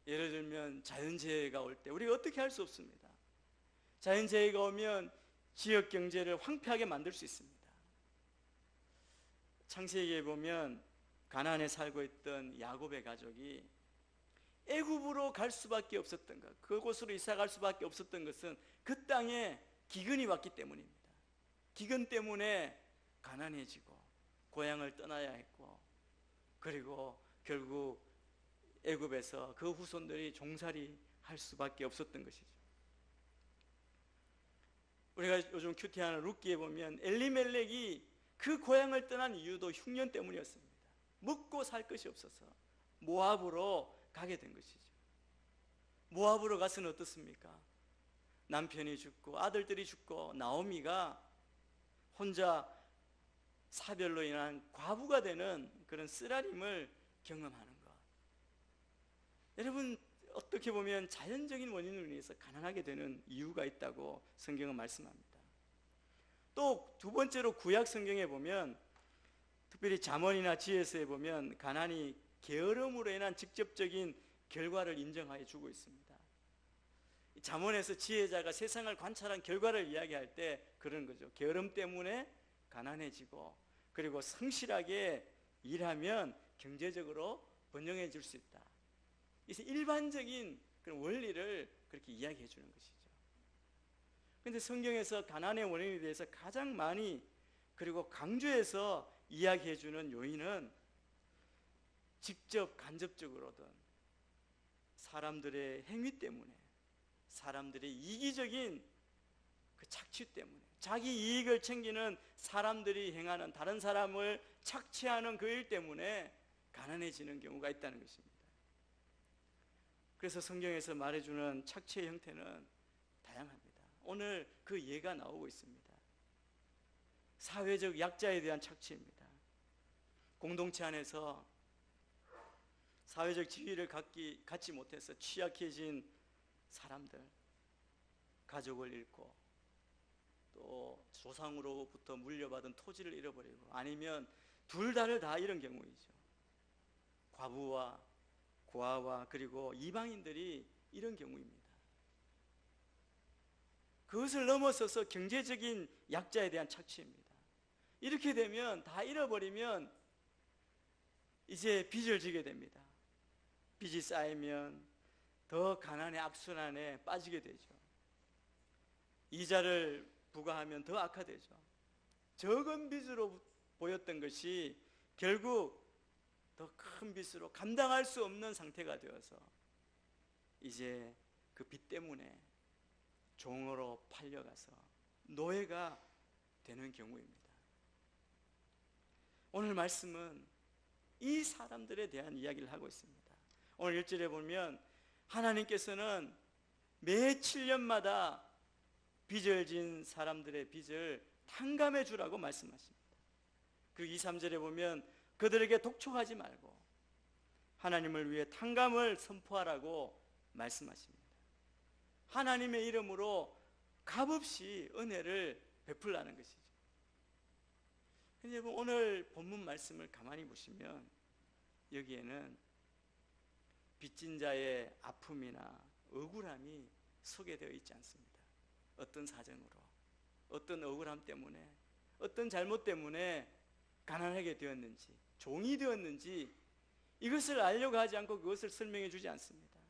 예를 들면 자연재해가 올 때 우리가 어떻게 할 수 없습니다. 자연재해가 오면 지역 경제를 황폐하게 만들 수 있습니다. 창세기에 보면 가나안에 살고 있던 야곱의 가족이 애굽으로 갈 수밖에 없었던 것, 그곳으로 이사 갈 수밖에 없었던 것은 그 땅에 기근이 왔기 때문입니다. 기근 때문에 가난해지고 고향을 떠나야 했고, 그리고 결국 애굽에서 그 후손들이 종살이 할 수밖에 없었던 것이죠. 우리가 요즘 큐티하는 룻기에 보면 엘리멜렉이 그 고향을 떠난 이유도 흉년 때문이었습니다. 먹고 살 것이 없어서 모압으로 가게 된 것이죠. 모압으로 가서는 어떻습니까? 남편이 죽고 아들들이 죽고 나오미가 혼자 사별로 인한 과부가 되는 그런 쓰라림을 경험하는 것. 여러분, 어떻게 보면 자연적인 원인으로 인해서 가난하게 되는 이유가 있다고 성경은 말씀합니다. 또 두 번째로 구약 성경에 보면, 특별히 잠언이나 지혜서에 보면 가난이 게으름으로 인한 직접적인 결과를 인정하여 주고 있습니다. 잠언에서 지혜자가 세상을 관찰한 결과를 이야기할 때 그런 거죠. 게으름 때문에 가난해지고, 그리고 성실하게 일하면 경제적으로 번영해질 수 있다. 이제 일반적인 그런 원리를 그렇게 이야기해 주는 것이죠. 그런데 성경에서 가난의 원인에 대해서 가장 많이 그리고 강조해서 이야기해 주는 요인은 직접 간접적으로든 사람들의 행위 때문에, 사람들의 이기적인 그 착취 때문에, 자기 이익을 챙기는 사람들이 행하는, 다른 사람을 착취하는 그 일 때문에 가난해지는 경우가 있다는 것입니다. 그래서 성경에서 말해주는 착취의 형태는 다양합니다. 오늘 그 예가 나오고 있습니다. 사회적 약자에 대한 착취입니다. 공동체 안에서 사회적 지위를 갖지 못해서 취약해진 사람들, 가족을 잃고 또 조상으로부터 물려받은 토지를 잃어버리고, 아니면 둘 다를 다 잃은 경우이죠. 과부와 고아와 그리고 이방인들이 이런 경우입니다. 그것을 넘어서서 경제적인 약자에 대한 착취입니다. 이렇게 되면, 다 잃어버리면 이제 빚을 지게 됩니다. 빚이 쌓이면 더 가난의 악순환에 빠지게 되죠. 이자를 부과하면 더 악화되죠. 적은 빚으로 보였던 것이 결국 더 큰 빚으로 감당할 수 없는 상태가 되어서 이제 그 빚 때문에 종으로 팔려가서 노예가 되는 경우입니다. 오늘 말씀은 이 사람들에 대한 이야기를 하고 있습니다. 오늘 1절에 보면 하나님께서는 매 7년마다 빚을 진 사람들의 빚을 탕감해 주라고 말씀하십니다. 그리고 2, 3절에 보면 그들에게 독촉하지 말고 하나님을 위해 탕감을 선포하라고 말씀하십니다. 하나님의 이름으로 값없이 은혜를 베풀라는 것이죠. 여러분, 오늘 본문 말씀을 가만히 보시면 여기에는 빚진 자의 아픔이나 억울함이 소개되어 있지 않습니다. 어떤 사정으로, 어떤 억울함 때문에, 어떤 잘못 때문에 가난하게 되었는지, 종이 되었는지, 이것을 알려고 하지 않고 그것을 설명해 주지 않습니다.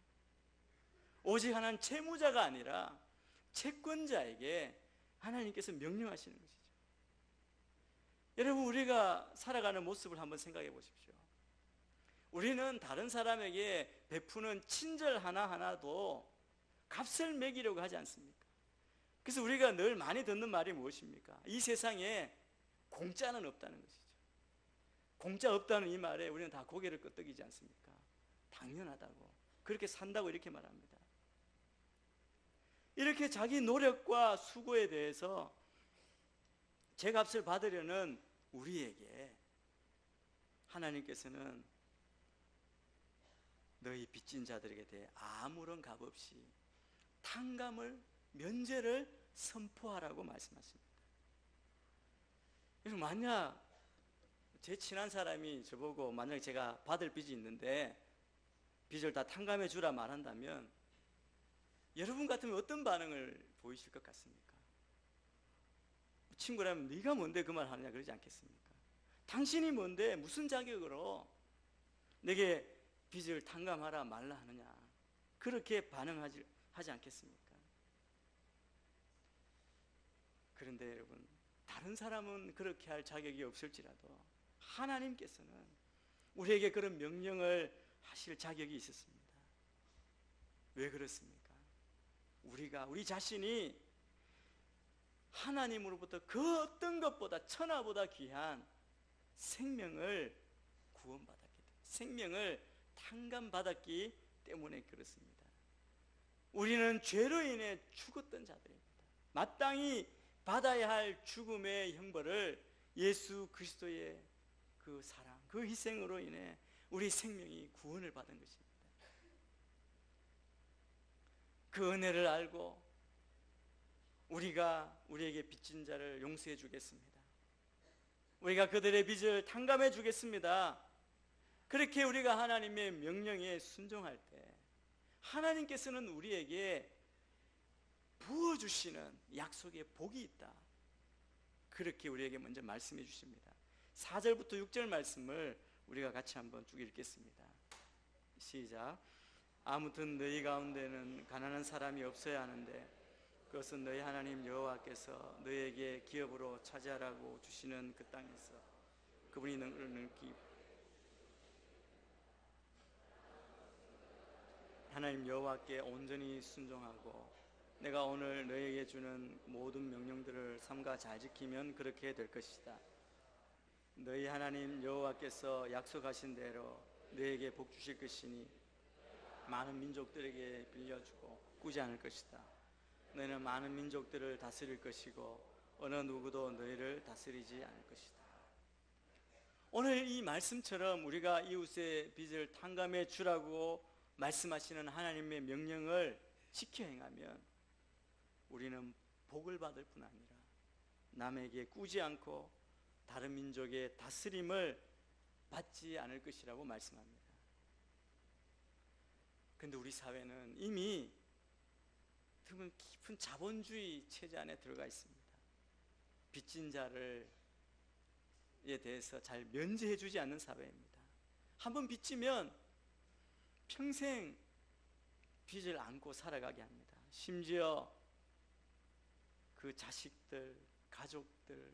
오직 하나는 채무자가 아니라 채권자에게 하나님께서 명령하시는 것이죠. 여러분, 우리가 살아가는 모습을 한번 생각해 보십시오. 우리는 다른 사람에게 베푸는 친절 하나하나도 값을 매기려고 하지 않습니까? 그래서 우리가 늘 많이 듣는 말이 무엇입니까? 이 세상에 공짜는 없다는 것이죠. 공짜 없다는 이 말에 우리는 다 고개를 끄덕이지 않습니까? 당연하다고, 그렇게 산다고 이렇게 말합니다. 이렇게 자기 노력과 수고에 대해서 제값을 받으려는 우리에게 하나님께서는 너희 빚진 자들에게 대해 아무런 값 없이 탕감을, 면제를 선포하라고 말씀하십니다. 그래서 만약 제 친한 사람이 저보고 만약 제가 받을 빚이 있는데 빚을 다 탕감해 주라 말한다면 여러분 같으면 어떤 반응을 보이실 것 같습니까? 친구라면 네가 뭔데 그 말 하느냐 그러지 않겠습니까? 당신이 뭔데 무슨 자격으로 내게 빚을 탕감하라 말라 하느냐, 그렇게 반응하지 않겠습니까? 그런데 여러분, 다른 사람은 그렇게 할 자격이 없을지라도 하나님께서는 우리에게 그런 명령을 하실 자격이 있었습니다. 왜 그렇습니까? 우리 자신이 하나님으로부터 그 어떤 것보다 천하보다 귀한 생명을 구원받았기 때문에, 생명을 탕감받았기 때문에 그렇습니다. 우리는 죄로 인해 죽었던 자들입니다. 마땅히 받아야 할 죽음의 형벌을 예수 그리스도의 그 사랑, 그 희생으로 인해 우리 생명이 구원을 받은 것입니다. 그 은혜를 알고 우리가 우리에게 빚진 자를 용서해 주겠습니다. 우리가 그들의 빚을 탕감해 주겠습니다. 그렇게 우리가 하나님의 명령에 순종할 때 하나님께서는 우리에게 부어주시는 약속의 복이 있다. 그렇게 우리에게 먼저 말씀해 주십니다. 4절부터 6절 말씀을 우리가 같이 한번 쭉 읽겠습니다. 시작. 아무튼 너희 가운데는 가난한 사람이 없어야 하는데 그것은 너희 하나님 여호와께서 너희에게 기업으로 차지하라고 주시는 그 땅에서 그분이 너를 능히 하나님 여호와께 온전히 순종하고 내가 오늘 너희에게 주는 모든 명령들을 삼가 잘 지키면 그렇게 될 것이다. 너희 하나님 여호와께서 약속하신 대로 너희에게 복 주실 것이니 많은 민족들에게 빌려주고 꾸지 않을 것이다. 너희는 많은 민족들을 다스릴 것이고 어느 누구도 너희를 다스리지 않을 것이다. 오늘 이 말씀처럼 우리가 이웃의 빚을 탕감해 주라고 말씀하시는 하나님의 명령을 지켜 행하면 우리는 복을 받을 뿐 아니라 남에게 꾸지 않고 다른 민족의 다스림을 받지 않을 것이라고 말씀합니다. 그런데 우리 사회는 이미 드문 깊은 자본주의 체제 안에 들어가 있습니다. 빚진 자를 에 대해서 잘 면제해 주지 않는 사회입니다. 한번 빚지면 평생 빚을 안고 살아가게 합니다. 심지어 그 자식들, 가족들,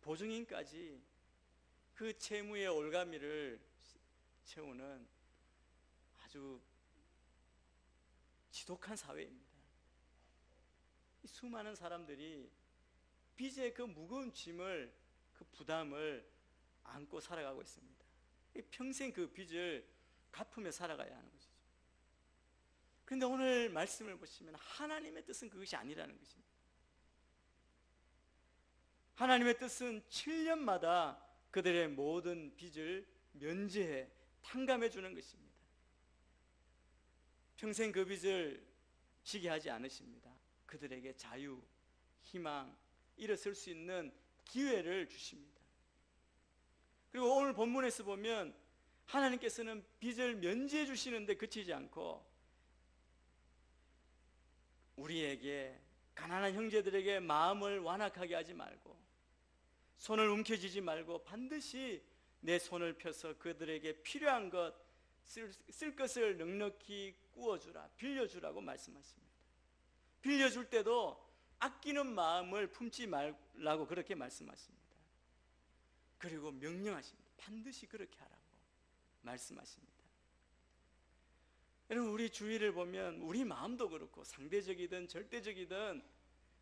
보증인까지 그 채무의 올가미를 채우는 아주 지독한 사회입니다. 수많은 사람들이 빚의 그 무거운 짐을, 그 부담을 안고 살아가고 있습니다. 평생 그 빚을 갚으며 살아가야 하는 것이죠. 그런데 오늘 말씀을 보시면 하나님의 뜻은 그것이 아니라는 것입니다. 하나님의 뜻은 7년마다 그들의 모든 빚을 면제해 탕감해 주는 것입니다. 평생 그 빚을 지게 하지 않으십니다. 그들에게 자유, 희망, 일어설 수 있는 기회를 주십니다. 그리고 오늘 본문에서 보면 하나님께서는 빚을 면제해 주시는데 그치지 않고 우리에게, 가난한 형제들에게 마음을 완악하게 하지 말고 손을 움켜쥐지 말고 반드시 내 손을 펴서 그들에게 필요한 것, 쓸 것을 넉넉히 꾸어주라, 빌려주라고 말씀하십니다. 빌려줄 때도 아끼는 마음을 품지 말라고 그렇게 말씀하십니다. 그리고 명령하십니다. 반드시 그렇게 하라고 말씀하십니다. 여러분, 우리 주위를 보면 우리 마음도 그렇고 상대적이든 절대적이든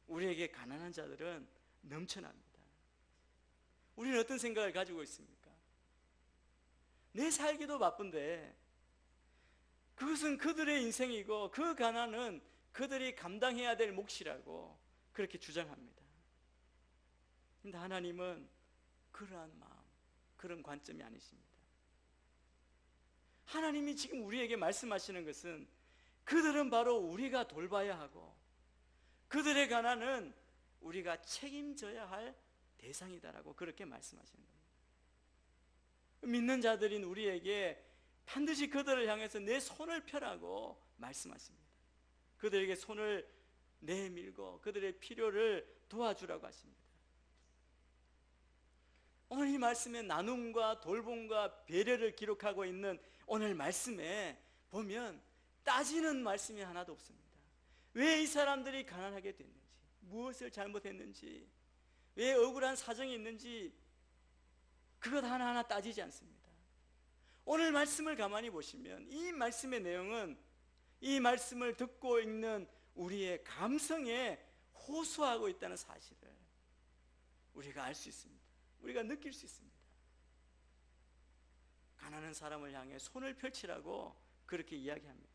우리에게 가난한 자들은 넘쳐납니다. 우리는 어떤 생각을 가지고 있습니까? 내 살기도 바쁜데 그것은 그들의 인생이고 그 가난은 그들이 감당해야 될 몫이라고 그렇게 주장합니다. 그런데 하나님은 그러한 마음, 그런 관점이 아니십니다. 하나님이 지금 우리에게 말씀하시는 것은 그들은 바로 우리가 돌봐야 하고 그들의 가난은 우리가 책임져야 할 대상이다라고 그렇게 말씀하시는 겁니다. 믿는 자들인 우리에게 반드시 그들을 향해서 내 손을 펴라고 말씀하십니다. 그들에게 손을 내밀고 그들의 필요를 도와주라고 하십니다. 오늘 이 말씀에 나눔과 돌봄과 배려를 기록하고 있는 오늘 말씀에 보면 따지는 말씀이 하나도 없습니다. 왜 이 사람들이 가난하게 됐는지, 무엇을 잘못했는지, 왜 억울한 사정이 있는지 그것 하나하나 따지지 않습니다. 오늘 말씀을 가만히 보시면 이 말씀의 내용은 이 말씀을 듣고 있는 우리의 감성에 호소하고 있다는 사실을 우리가 알 수 있습니다. 우리가 느낄 수 있습니다. 가난한 사람을 향해 손을 펼치라고 그렇게 이야기합니다.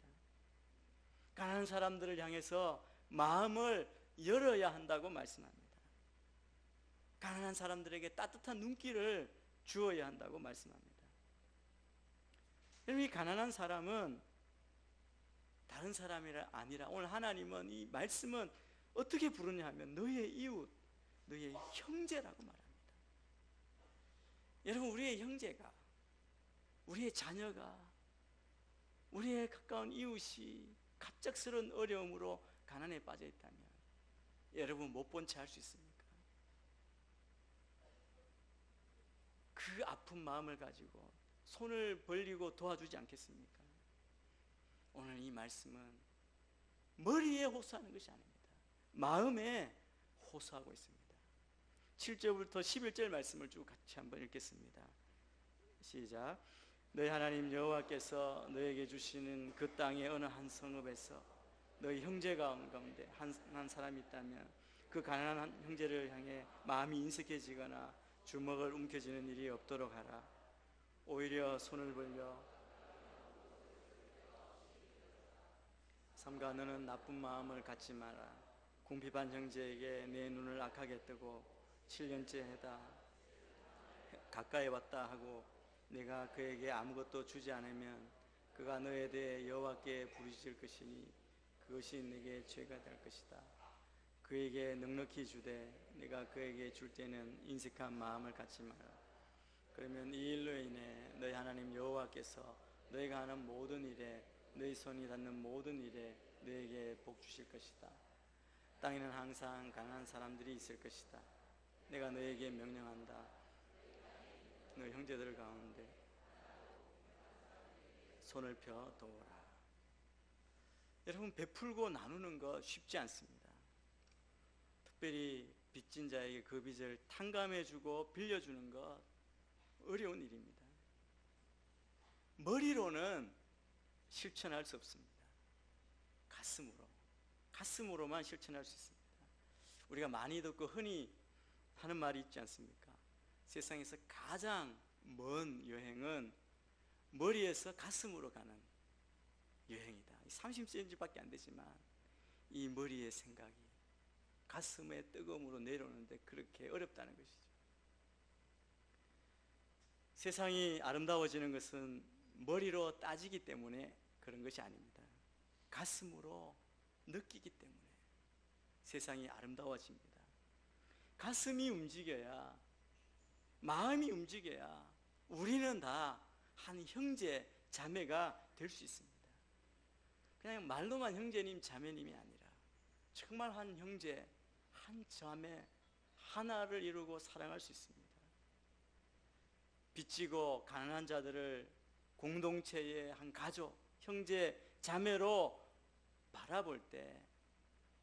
가난한 사람들을 향해서 마음을 열어야 한다고 말씀합니다. 가난한 사람들에게 따뜻한 눈길을 주어야 한다고 말씀합니다. 여러분, 이 가난한 사람은 다른 사람이 아니라 오늘 하나님은 이 말씀은 어떻게 부르냐 하면 너의 이웃, 너의 형제라고 말합니다. 여러분, 우리의 형제가, 우리의 자녀가, 우리의 가까운 이웃이 갑작스러운 어려움으로 가난에 빠져 있다면 여러분 못 본 채 할 수 있습니까? 그 아픈 마음을 가지고 손을 벌리고 도와주지 않겠습니까? 오늘 이 말씀은 머리에 호소하는 것이 아닙니다. 마음에 호소하고 있습니다. 7절부터 11절 말씀을 쭉 같이 한번 읽겠습니다. 시작. 너희 하나님 여호와께서 너에게 주시는 그 땅의 어느 한 성읍에서 너희 형제 가운데 한 사람이 있다면 그 가난한 형제를 향해 마음이 인색해지거나 주먹을 움켜쥐는 일이 없도록 하라. 오히려 손을 벌려 삼가 너는 나쁜 마음을 갖지 마라. 궁핍한 형제에게 내 눈을 악하게 뜨고 7년째 해다 가까이 왔다 하고 내가 그에게 아무것도 주지 않으면 그가 너에 대해 여호와께 부르짖을 것이니 그것이 내게 죄가 될 것이다. 그에게 넉넉히 주되 내가 그에게 줄 때는 인색한 마음을 갖지 마라. 그러면 이 일로 인해 너희 하나님 여호와께서 너희가 하는 모든 일에 너희 손이 닿는 모든 일에 너에게 복 주실 것이다. 땅에는 항상 가난한 사람들이 있을 것이다. 내가 너에게 명령한다. 너희 형제들 가운데 손을 펴 도우라. 여러분, 베풀고 나누는 거 쉽지 않습니다. 특별히 빚진 자에게 그 빚을 탕감해주고 빌려주는 것 어려운 일입니다. 머리로는 실천할 수 없습니다. 가슴으로만 실천할 수 있습니다. 우리가 많이 듣고 흔히 하는 말이 있지 않습니까? 세상에서 가장 먼 여행은 머리에서 가슴으로 가는 여행이다. 30cm밖에 안 되지만 이 머리의 생각이 가슴의 뜨거움으로 내려오는데 그렇게 어렵다는 것이죠. 세상이 아름다워지는 것은 머리로 따지기 때문에 그런 것이 아닙니다. 가슴으로 느끼기 때문에 세상이 아름다워집니다. 가슴이 움직여야, 마음이 움직여야 우리는 다 한 형제, 자매가 될 수 있습니다. 그냥 말로만 형제님, 자매님이 아니라 정말 한 형제, 한 자매 하나를 이루고 사랑할 수 있습니다. 빚지고 가난한 자들을 공동체의 한 가족, 형제, 자매로 바라볼 때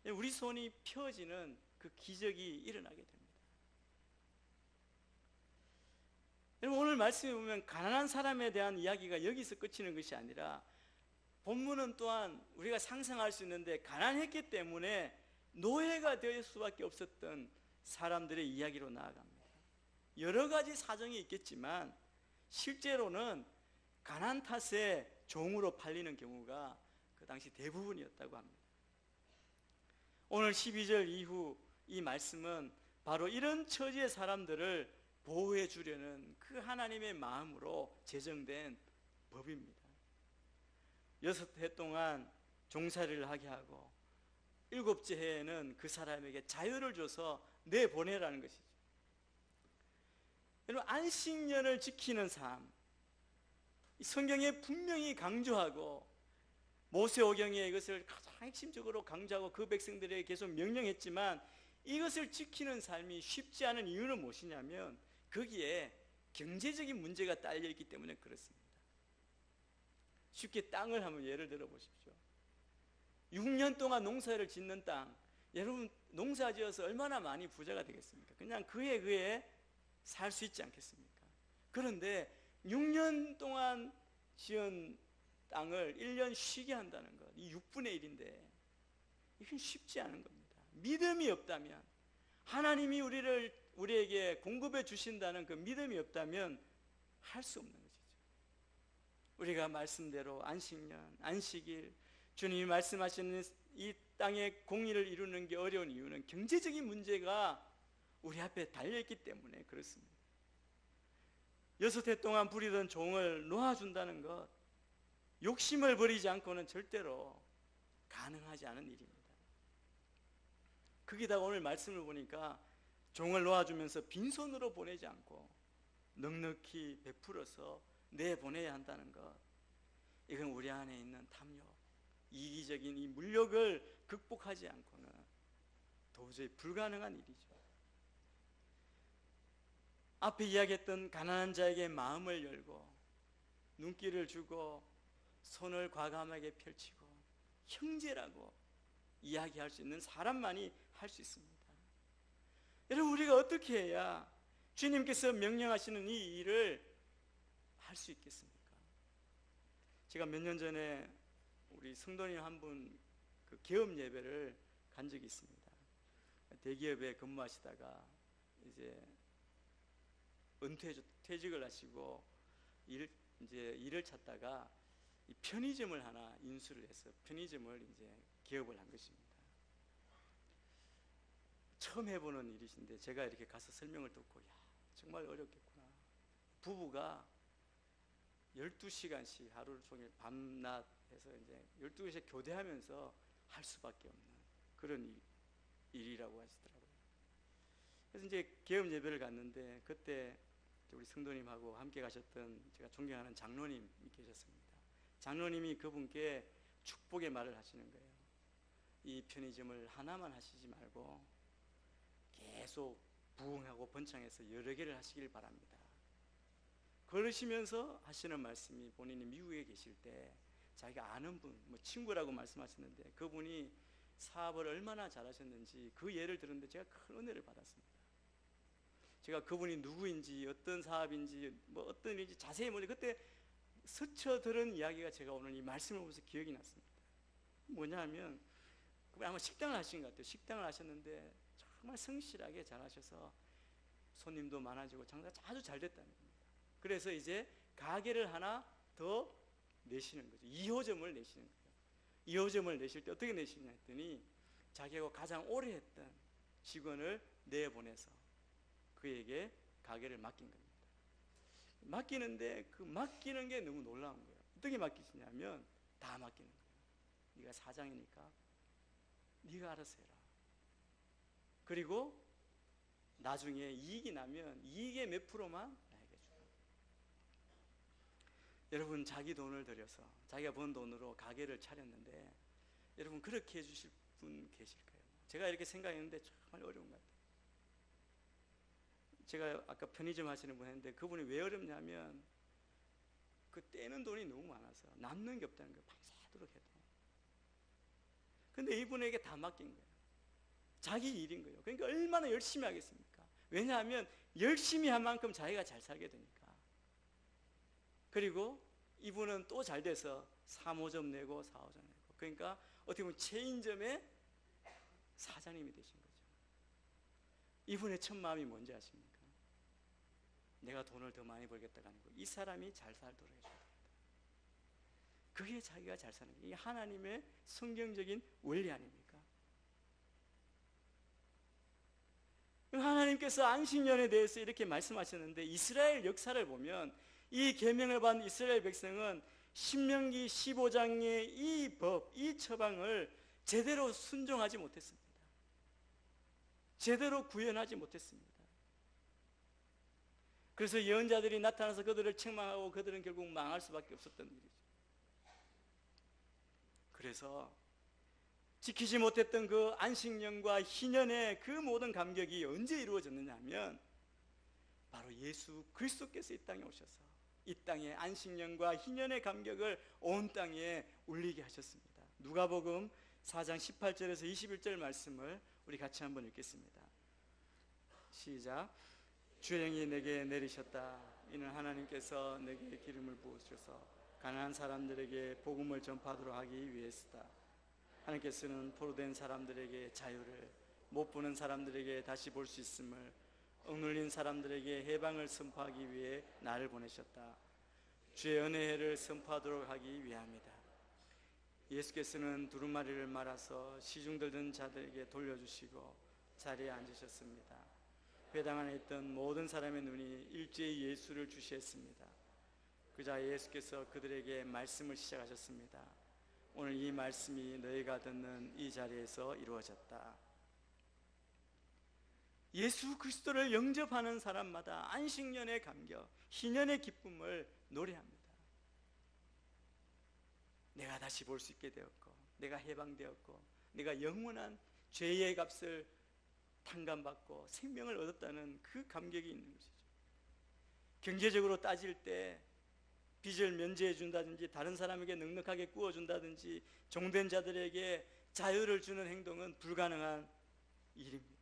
우리 손이 펴지는 그 기적이 일어나게 됩니다. 여러분, 오늘 말씀에 보면 가난한 사람에 대한 이야기가 여기서 끝이는 것이 아니라 본문은 또한 우리가 상상할 수 있는데 가난했기 때문에 노예가 될 수밖에 없었던 사람들의 이야기로 나아갑니다. 여러 가지 사정이 있겠지만 실제로는 가난 탓에 종으로 팔리는 경우가 그 당시 대부분이었다고 합니다. 오늘 12절 이후 이 말씀은 바로 이런 처지의 사람들을 보호해 주려는 그 하나님의 마음으로 제정된 법입니다. 6해 동안 종살이를 하게 하고 7째 해에는 그 사람에게 자유를 줘서 내보내라는 것이죠. 여러분, 안식년을 지키는 삶, 성경에 분명히 강조하고 모세오경에 이것을 가장 핵심적으로 강조하고 그 백성들에게 계속 명령했지만 이것을 지키는 삶이 쉽지 않은 이유는 무엇이냐면 거기에 경제적인 문제가 딸려있기 때문에 그렇습니다. 쉽게 땅을 한번 예를 들어 보십시오. 6년 동안 농사를 짓는 땅, 여러분 농사 지어서 얼마나 많이 부자가 되겠습니까? 그냥 그에 살 수 있지 않겠습니까? 그런데 6년 동안 지은 땅을 1년 쉬게 한다는 것, 이 6분의 1인데 이건 쉽지 않은 겁니다. 믿음이 없다면, 하나님이 우리에게 공급해 주신다는 그 믿음이 없다면 할 수 없는 것이죠. 우리가 말씀대로 안식년, 안식일, 주님이 말씀하시는 이 땅의 공의를 이루는 게 어려운 이유는 경제적인 문제가 우리 앞에 달려있기 때문에 그렇습니다. 6해 동안 부리던 종을 놓아준다는 것, 욕심을 버리지 않고는 절대로 가능하지 않은 일입니다. 거기다가 오늘 말씀을 보니까 종을 놓아주면서 빈손으로 보내지 않고 넉넉히 베풀어서 내보내야 한다는 것, 이건 우리 안에 있는 탐욕, 이기적인 이 물욕을 극복하지 않고는 도저히 불가능한 일이죠. 앞에 이야기했던 가난한 자에게 마음을 열고 눈길을 주고 손을 과감하게 펼치고 형제라고 이야기할 수 있는 사람만이 할 수 있습니다. 여러분, 우리가 어떻게 해야 주님께서 명령하시는 이 일을 할 수 있겠습니까? 제가 몇 년 전에 우리 성도님 한 분 그 개업 예배를 간 적이 있습니다. 대기업에 근무하시다가 이제 퇴직을 하시고 이제 일을 찾다가 이 편의점을 하나 인수를 해서 편의점을 이제 개업을 한 것입니다. 처음 해보는 일이신데 제가 이렇게 가서 설명을 듣고, 야, 정말 어렵겠구나. 부부가 12시간씩 하루 종일 밤낮 해서 이제 12시간 교대하면서 할 수밖에 없는 그런 일이라고 하시더라고요. 그래서 이제 개업 예배를 갔는데 그때 우리 성도님하고 함께 가셨던 제가 존경하는 장로님이 계셨습니다. 장로님이 그분께 축복의 말을 하시는 거예요. 이 편의점을 하나만 하시지 말고 계속 부흥하고 번창해서 여러 개를 하시길 바랍니다. 그러시면서 하시는 말씀이, 본인이 미국에 계실 때 자기가 아는 분, 뭐 친구라고 말씀하셨는데 그분이 사업을 얼마나 잘하셨는지 그 예를 들었는데 제가 큰 은혜를 받았습니다. 제가 그분이 누구인지, 어떤 사업인지, 뭐 어떤 일인지 자세히 모르는데 그때 스쳐 들은 이야기가 제가 오늘 이 말씀을 보면서 기억이 났습니다. 뭐냐 하면 그분 아마 식당을 하신 것 같아요. 식당을 하셨는데 정말 성실하게 잘하셔서 손님도 많아지고 장사가 아주 잘 됐다는 겁니다. 그래서 이제 가게를 하나 더 내시는 거죠. 2호점을 내시는 거예요. 2호점을 내실 때 어떻게 내시냐 했더니 자기하고 가장 오래 했던 직원을 내보내서 그에게 가게를 맡긴 겁니다. 맡기는데 그 맡기는 게 너무 놀라운 거예요. 어떻게 맡기시냐면 다 맡기는 거예요. 네가 사장이니까 네가 알아서 해라. 그리고 나중에 이익이 나면 이익의 몇 프로만 나에게 주라. 여러분, 자기 돈을 들여서 자기가 번 돈으로 가게를 차렸는데 여러분, 그렇게 해주실 분 계실까요? 제가 이렇게 생각했는데 정말 어려운 것 같아요. 제가 아까 편의점 하시는 분 했는데 그분이 왜 어렵냐면 그 떼는 돈이 너무 많아서 남는 게 없다는 거예요. 밤새도록 해도. 근데 이분에게 다 맡긴 거예요. 자기 일인 거예요. 그러니까 얼마나 열심히 하겠습니까? 왜냐하면 열심히 한 만큼 자기가 잘 살게 되니까. 그리고 이분은 또 잘 돼서 3호점 내고 4호점 내고, 그러니까 어떻게 보면 체인점의 사장님이 되신 거죠. 이분의 첫 마음이 뭔지 아십니까? 내가 돈을 더 많이 벌겠다가 아니고 이 사람이 잘 살도록 해줘야 된다. 그게 자기가 잘 사는 거예요. 이게 하나님의 성경적인 원리 아닙니까? 하나님께서 안식년에 대해서 이렇게 말씀하셨는데 이스라엘 역사를 보면 이 계명을 받은 이스라엘 백성은 신명기 15장의 이 법, 이 처방을 제대로 순종하지 못했습니다. 제대로 구현하지 못했습니다. 그래서 예언자들이 나타나서 그들을 책망하고 그들은 결국 망할 수밖에 없었던 일이죠. 그래서 지키지 못했던 그 안식년과 희년의 그 모든 감격이 언제 이루어졌느냐 하면 바로 예수 그리스도께서 이 땅에 오셔서 이 땅의 안식년과 희년의 감격을 온 땅에 울리게 하셨습니다. 누가복음 4장 18절에서 21절 말씀을 우리 같이 한번 읽겠습니다. 시작. 주의 영이 내게 내리셨다. 이는 하나님께서 내게 기름을 부으셔서 가난한 사람들에게 복음을 전파하도록 하기 위해서다. 하나님께서는 포로된 사람들에게 자유를, 못 보는 사람들에게 다시 볼 수 있음을, 억눌린 사람들에게 해방을 선포하기 위해 나를 보내셨다. 주의 은혜를 선포하도록 하기 위함이다. 예수께서는 두루마리를 말아서 시중 들던 자들에게 돌려주시고 자리에 앉으셨습니다. 회당 안에 있던 모든 사람의 눈이 일제히 예수를 주시했습니다. 그자 예수께서 그들에게 말씀을 시작하셨습니다. 오늘 이 말씀이 너희가 듣는 이 자리에서 이루어졌다. 예수 그리스도를 영접하는 사람마다 안식년의 감격, 희년의 기쁨을 노래합니다. 내가 다시 볼 수 있게 되었고, 내가 해방되었고, 내가 영원한 죄의 값을 탕감받고 생명을 얻었다는 그 감격이 있는 것이죠. 경제적으로 따질 때 빚을 면제해 준다든지, 다른 사람에게 넉넉하게 구워준다든지, 종된 자들에게 자유를 주는 행동은 불가능한 일입니다.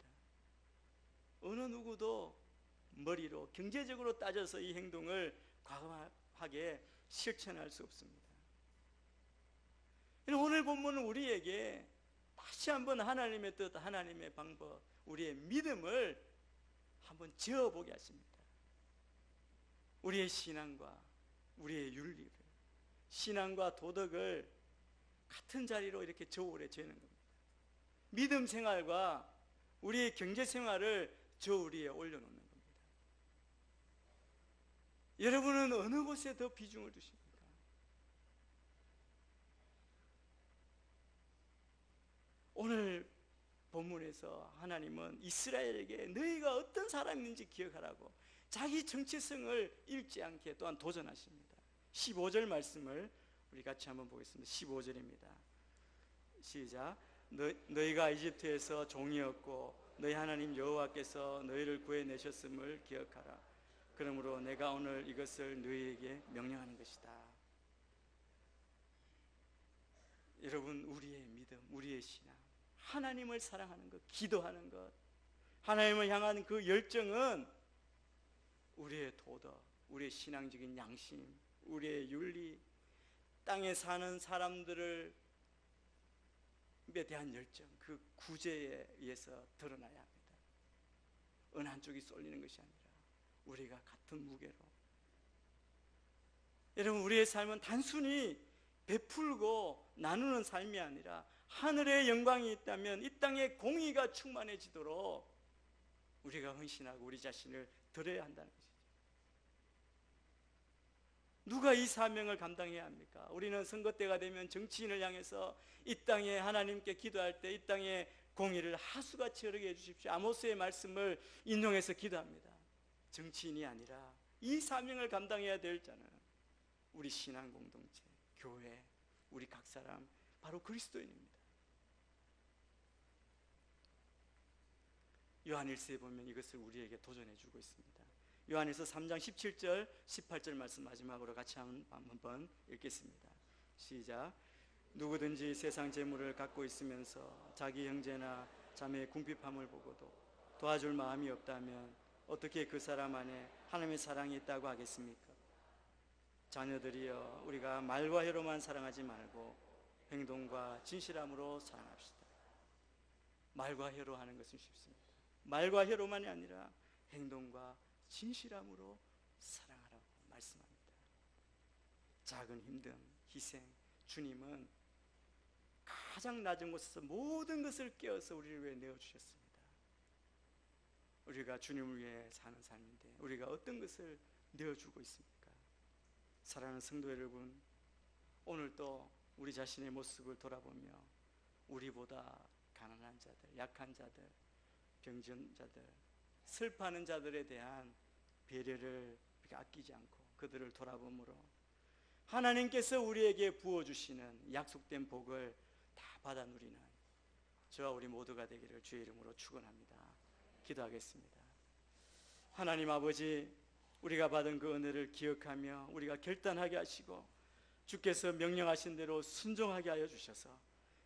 어느 누구도 머리로 경제적으로 따져서 이 행동을 과감하게 실천할 수 없습니다. 오늘 본문은 우리에게 다시 한번 하나님의 뜻, 하나님의 방법, 우리의 믿음을 한번 지어보게 하십니다. 우리의 신앙과 우리의 윤리를, 신앙과 도덕을 같은 자리로 이렇게 저울에 재는 겁니다. 믿음 생활과 우리의 경제 생활을 저울 위에 올려놓는 겁니다. 여러분은 어느 곳에 더 비중을 두십니까? 오늘 본문에서 하나님은 이스라엘에게 너희가 어떤 사람인지 기억하라고 자기 정체성을 잃지 않게 또한 도전하십니다. 15절 말씀을 우리 같이 한번 보겠습니다. 15절입니다. 시작. 너희가 이집트에서 종이었고 너희 하나님 여호와께서 너희를 구해내셨음을 기억하라. 그러므로 내가 오늘 이것을 너희에게 명령하는 것이다. 여러분, 우리의 믿음, 우리의 신앙, 하나님을 사랑하는 것, 기도하는 것, 하나님을 향한 그 열정은 우리의 도덕, 우리의 신앙적인 양심, 우리의 윤리, 땅에 사는 사람들에 대한 열정, 그 구제에 의해서 드러나야 합니다. 어느 한쪽이 쏠리는 것이 아니라 우리가 같은 무게로. 여러분, 우리의 삶은 단순히 베풀고 나누는 삶이 아니라 하늘의 영광이 있다면 이 땅에 공의가 충만해지도록 우리가 헌신하고 우리 자신을 드려야 한다는 것이죠. 누가 이 사명을 감당해야 합니까? 우리는 선거 때가 되면 정치인을 향해서 이 땅에 하나님께 기도할 때 이 땅에 공의를 하수같이 흐르게 해주십시오. 아모스의 말씀을 인용해서 기도합니다. 정치인이 아니라 이 사명을 감당해야 될 자는 우리 신앙 공동체, 교회, 우리 각 사람, 바로 그리스도인입니다. 요한일서에 보면 이것을 우리에게 도전해 주고 있습니다. 요한일서 3장 17절 18절 말씀 마지막으로 같이 한번 읽겠습니다. 시작. 누구든지 세상 재물을 갖고 있으면서 자기 형제나 자매의 궁핍함을 보고도 도와줄 마음이 없다면 어떻게 그 사람 안에 하나님의 사랑이 있다고 하겠습니까? 자녀들이여, 우리가 말과 혀로만 사랑하지 말고 행동과 진실함으로 사랑합시다. 말과 혀로 하는 것은 쉽습니다. 말과 혀로만이 아니라 행동과 진실함으로 사랑하라고 말씀합니다. 작은 힘듦, 희생, 주님은 가장 낮은 곳에서 모든 것을 깨어서 우리를 위해 내어주셨습니다. 우리가 주님을 위해 사는 삶인데 우리가 어떤 것을 내어주고 있습니까? 사랑하는 성도 여러분, 오늘 또 우리 자신의 모습을 돌아보며 우리보다 가난한 자들, 약한 자들, 병든 자들, 슬퍼하는 자들에 대한 배려를 이렇게 아끼지 않고 그들을 돌아봄으로 하나님께서 우리에게 부어주시는 약속된 복을 다 받아 누리는 저와 우리 모두가 되기를 주의 이름으로 축원합니다. 기도하겠습니다. 하나님 아버지, 우리가 받은 그 은혜를 기억하며 우리가 결단하게 하시고 주께서 명령하신 대로 순종하게 하여 주셔서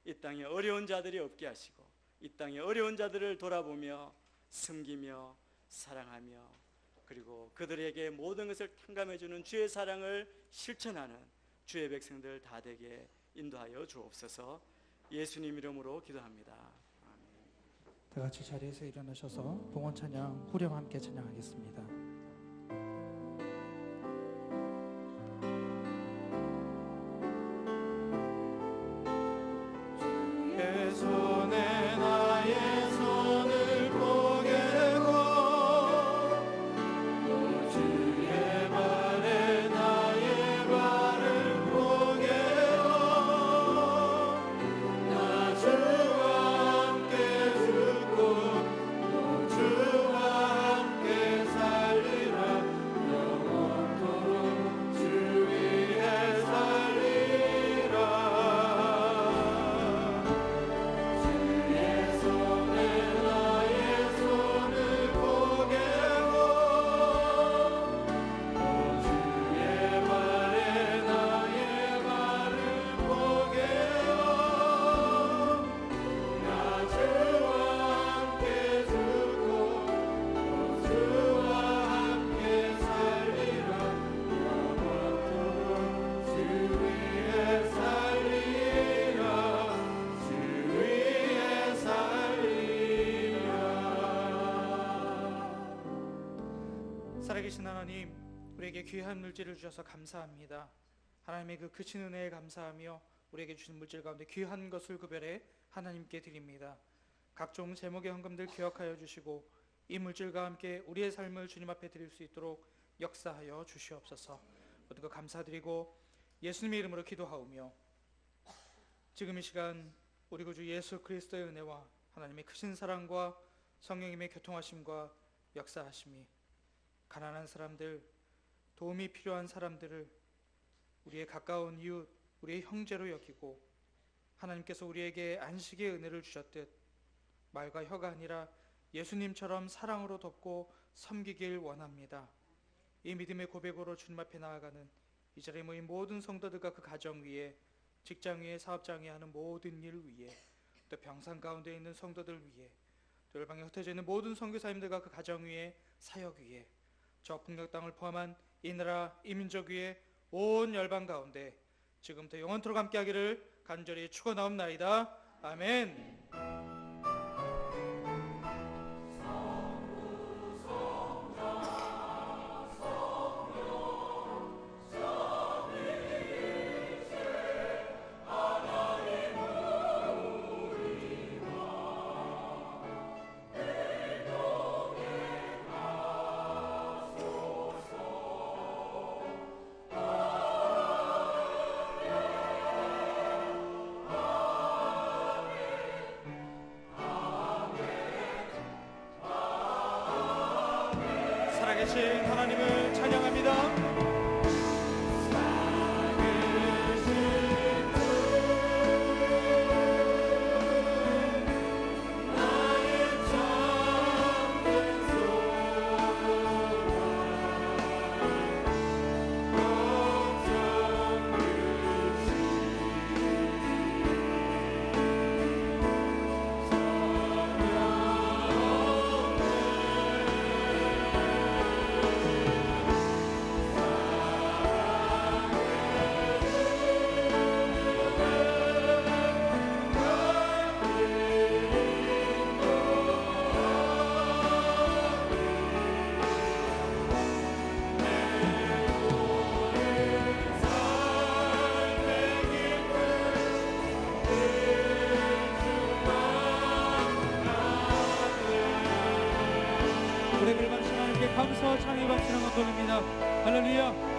이 땅에 어려운 자들이 없게 하시고 이 땅에 어려운 자들을 돌아보며 섬기며 사랑하며 그리고 그들에게 모든 것을 탕감해 주는 주의 사랑을 실천하는 주의 백성들 다 되게 인도하여 주옵소서. 예수님 이름으로 기도합니다. 아멘. 다 같이 자리에서 일어나셔서 봉헌 찬양 후렴 함께 찬양하겠습니다. 주의 손에 나의 손을 포개고 또 주의 발에 나의 발을 포개고 나 주와 함께 죽고 또 주와 함께 살리라 영원토록 주 위에 살리라 주의 손에 나의 손을 포개고 또 주의 발에 나의 발을 포개고 나 주와 함께 죽고 또 주와 함께 살리라 영원토록 주 위에 살리라 주 위에 살리라. 살아계신 하나님, 우리에게 귀한 물질을 주셔서 감사합니다. 하나님의 그 크신 은혜에 감사하며 우리에게 주신 물질 가운데 귀한 것을 구별해 하나님께 드립니다. 각종 제목의 헌금들 기억하여 주시고 이 물질과 함께 우리의 삶을 주님 앞에 드릴 수 있도록 역사하여 주시옵소서. 모든 것 감사드리고 예수님의 이름으로 기도하오며 지금 이 시간 우리 구주 예수 그리스도의 은혜와 하나님의 크신 사랑과 성령님의 교통하심과 역사하심이 가난한 사람들, 도움이 필요한 사람들을 우리의 가까운 이웃, 우리의 형제로 여기고 하나님께서 우리에게 안식의 은혜를 주셨듯 말과 혀가 아니라 예수님처럼 사랑으로 돕고 섬기길 원합니다. 이 믿음의 고백으로 주님 앞에 나아가는 이 자리에 모인 모든 성도들과 그 가정 위에, 직장 위에, 사업장 위에 하는 모든 일 위에, 또 병상 가운데 있는 성도들 위에, 또 열방에 흩어져 있는 모든 선교사님들과 그 가정 위에, 사역 위에, 저 북녘 땅을 포함한 이 나라, 이 민족 위에 온 열방 가운데 지금부터 영원토록 함께하기를 간절히 축원하옵나이다. 아멘. 살아계신 하나님을 찬양합니다. 우리 그리만 하나님께 감사와 찬양의 박수를 한번 돌립니다. 할렐루야.